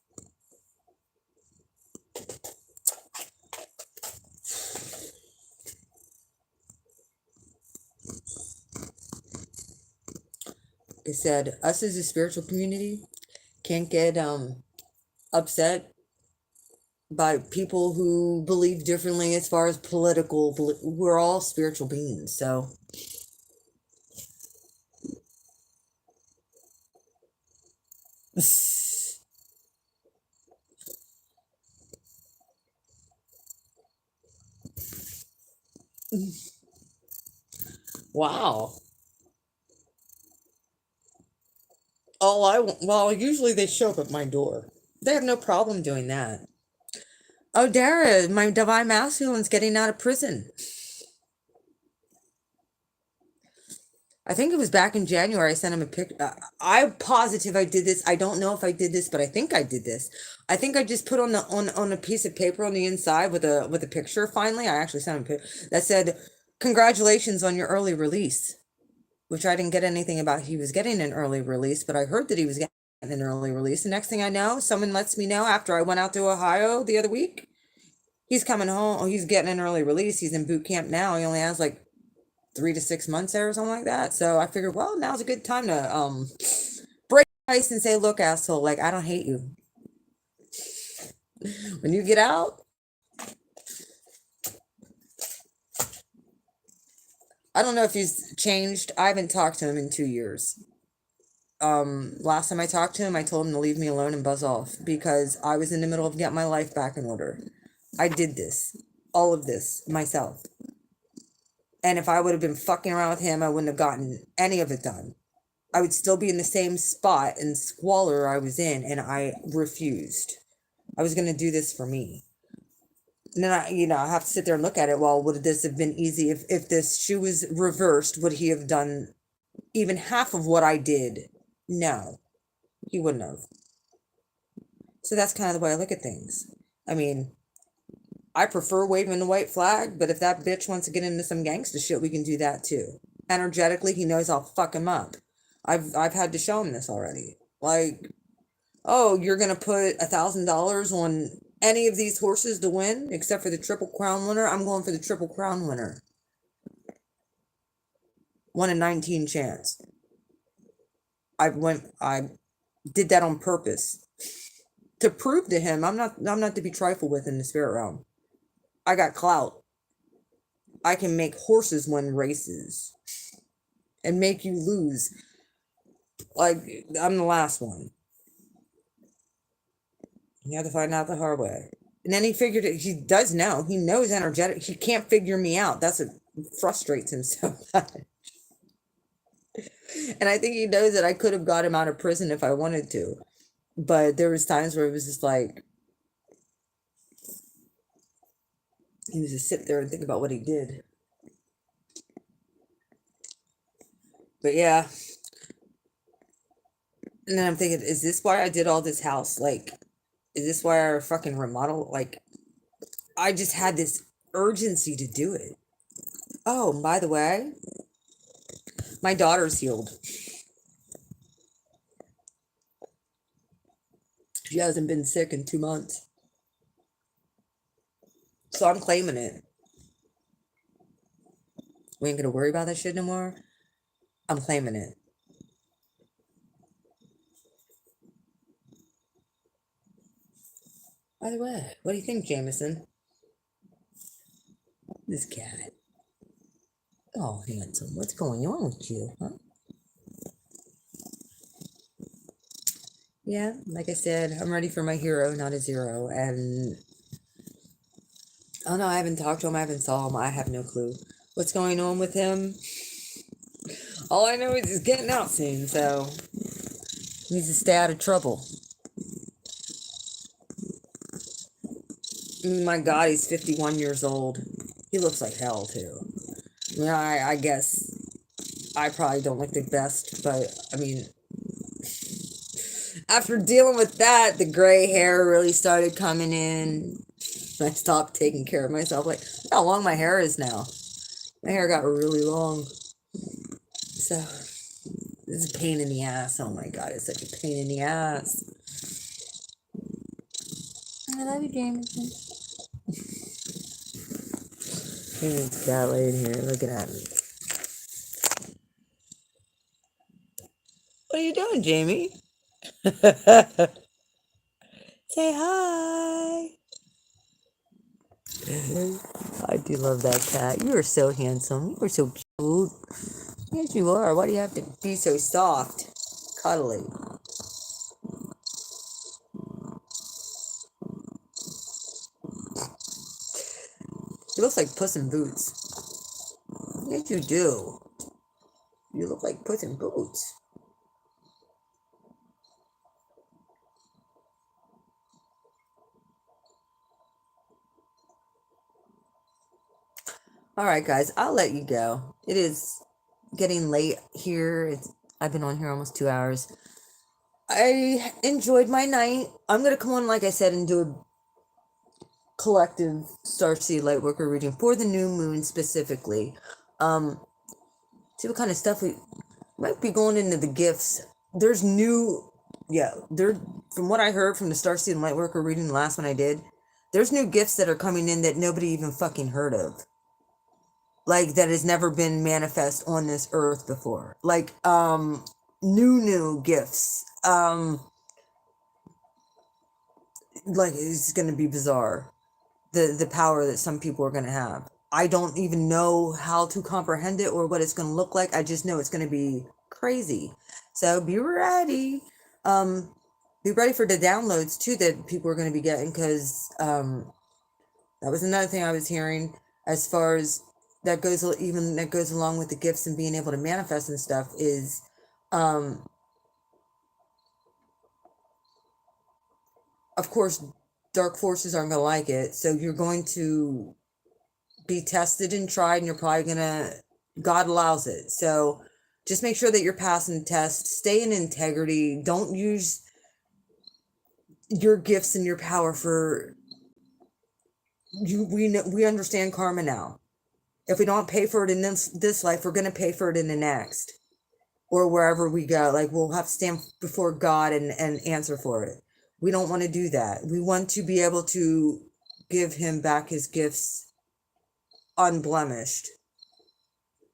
I said, us as a spiritual community can't get upset by people who believe differently as far as political. We're all spiritual beings, so. Wow. Well, usually they show up at my door. They have no problem doing that. Oh, Dara, my divine masculine's getting out of prison. I think it was back in January. I sent him a pic. I'm positive I did this. I don't know if I did this, but I think I did this. I think I just put on a piece of paper on the inside with a picture. Finally, I actually sent him a picture that said, "Congratulations on your early release," which I didn't get anything about. He was getting an early release, but I heard that he was getting an early release. The next thing I know, someone lets me know after I went out to Ohio the other week. He's coming home. Oh, he's getting an early release. He's in boot camp now. He only has like 3 to 6 months there or something like that. So I figured, well, now's a good time to break ice and say, look, asshole, like, I don't hate you. When you get out, I don't know if he's changed. I haven't talked to him in 2 years. Last time I talked to him, I told him to leave me alone and buzz off because I was in the middle of getting my life back in order. I did this, all of this myself. And if I would have been fucking around with him, I wouldn't have gotten any of it done. I would still be in the same spot and squalor I was in, and I refused. I was going to do this for me. And then I have to sit there and look at it. Well, would this have been easy if this shoe was reversed? Would he have done even half of what I did? No, he wouldn't have. So that's kind of the way I look at things. I mean, I prefer waving the white flag, but if that bitch wants to get into some gangster shit, we can do that too. Energetically, he knows I'll fuck him up. I've had to show him this already. Like, oh, you're gonna put $1,000 on any of these horses to win, except for the Triple Crown winner? I'm going for the Triple Crown winner. 1 in 19 chance. I did that on purpose to prove to him I'm not to be trifled with in the spirit realm. I got clout. I can make horses win races and make you lose. Like, I'm the last one. You have to find out the hard way. And then he figured it. He does know. He knows energetic. He can't figure me out. That's what frustrates him so much. And I think he knows that I could have got him out of prison if I wanted to. But there was times where it was just like, he was just sit there and think about what he did. But yeah. And then I'm thinking, is this why I did all this house? Like, is this why I fucking remodel? Like, I just had this urgency to do it. Oh, by the way, my daughter's healed. She hasn't been sick in 2 months. So I'm claiming it. We ain't gonna worry about that shit no more. I'm claiming it. By the way, what do you think, Jameson? This cat. Oh, handsome. What's going on with you, huh? Yeah, like I said, I'm ready for my hero, not a zero. And oh no, I haven't talked to him. I haven't saw him. I have no clue what's going on with him. All I know is he's getting out soon, so he needs to stay out of trouble. My God, he's 51 years old. He looks like hell too. I mean, I guess I probably don't look the best, but I mean, after dealing with that, the gray hair really started coming in. I stopped taking care of myself. Like, how long my hair is now. My hair got really long. So, this is a pain in the ass. Oh my God, it's such a pain in the ass. I love you, Jameson. This cat laying here looking at me. doing, Jamie? Say hi. I do love that cat. You are so handsome. You are so cute. Yes, you are. Why do you have to be so soft? Cuddly. You look like Puss in Boots. Yes, you do. You look like Puss in Boots. All right, guys. I'll let you go. It is getting late here. I've been on here almost 2 hours. I enjoyed my night. I'm going to come on, like I said, and do a collective Starseed Lightworker reading for the new moon specifically. See what kind of stuff we might be going into the gifts. There's new, from what I heard from the Starseed and Lightworker reading, the last one I did, there's new gifts that are coming in that nobody even fucking heard of. Like, that has never been manifest on this earth before. Like, new gifts. Like, it's gonna be bizarre. The power that some people are gonna have. I don't even know how to comprehend it or what it's gonna look like. I just know it's gonna be crazy. So be ready. Be ready for the downloads too that people are gonna be getting, because that was another thing I was hearing as far as that goes along with the gifts and being able to manifest and stuff is of course dark forces aren't gonna like it, so you're going to be tested and tried, and you're probably gonna, God allows it, so just make sure that you're passing the test. Stay in integrity. Don't use your gifts and your power for you. We understand karma now. If we don't pay for it in this life, we're gonna pay for it in the next, or wherever we go. Like, we'll have to stand before God and answer for it. We don't want to do that. We want to be able to give him back his gifts unblemished.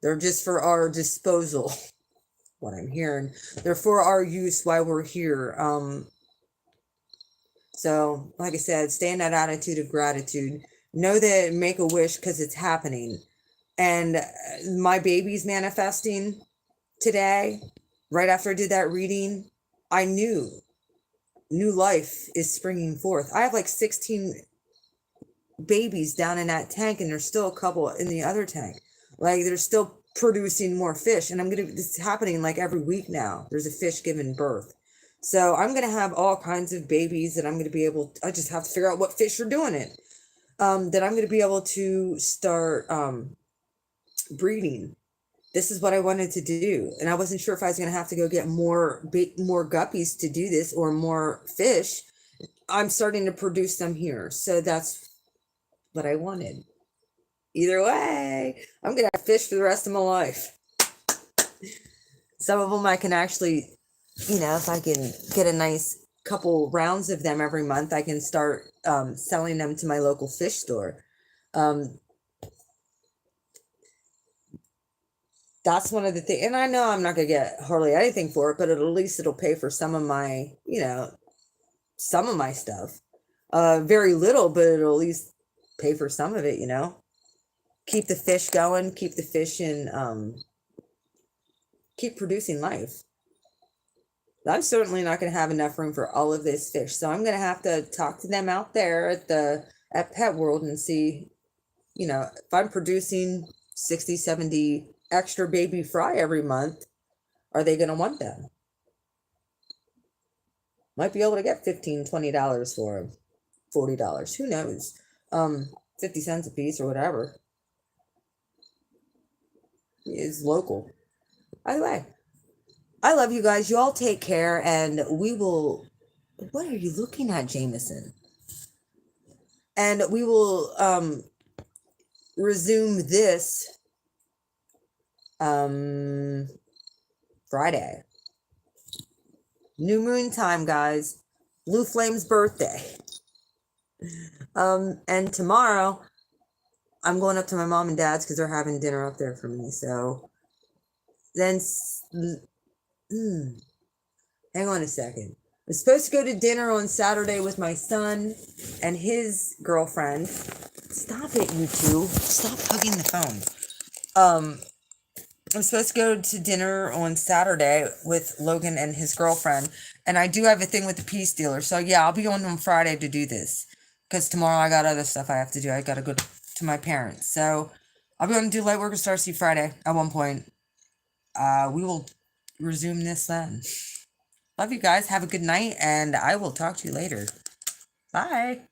They're just for our disposal. What I'm hearing, they're for our use while we're here. So like I said, stay in that attitude of gratitude. Know that, make a wish, because it's happening. And my baby's manifesting today. Right after I did that reading, I knew new life is springing forth. I have like 16 babies down in that tank, and there's still a couple in the other tank. Like, they're still producing more fish, and it's happening like every week now. There's a fish giving birth. So I'm gonna have all kinds of babies that I'm gonna be able I just have to figure out what fish are doing it. That I'm gonna be able to start breeding. This is what I wanted to do, and I wasn't sure if I was gonna have to go get more guppies to do this, or more fish. I'm starting to produce them here, so that's what I wanted. Either way, I'm gonna have fish for the rest of my life. Some of them I can actually, if I can get a nice couple rounds of them every month, I can start selling them to my local fish store. That's one of the things, and I know I'm not gonna get hardly anything for it, but at least it'll pay for some of my, some of my stuff. Very little, but it'll at least pay for some of it, Keep the fish going, keep the fish in, keep producing life. I'm certainly not going to have enough room for all of this fish, so I'm going to have to talk to them out there at Pet World and see, if I'm producing 60, 70 extra baby fry every month, are they going to want them? Might be able to get $15, $20 for them, $40, who knows? 50 cents a piece or whatever. Is local. By the way, I love you guys. You all take care, and we will. What are you looking at, Jameson? And we will resume this Friday. New moon time, guys. Blue Flame's birthday. And tomorrow I'm going up to my mom and dad's because they're having dinner up there for me. So then Hang on a second. I was supposed to go to dinner on Saturday with my son and his girlfriend. Stop it, you two. Stop hugging the phone. I'm supposed to go to dinner on Saturday with Logan and his girlfriend, and I do have a thing with the peace dealer. So yeah, I'll be on Friday to do this because tomorrow I got other stuff I have to do. I got to go to my parents, so I'll be on to do Lightworker Starseed Friday at one point. We will resume this then. Love you guys. Have a good night, and I will talk to you later. Bye.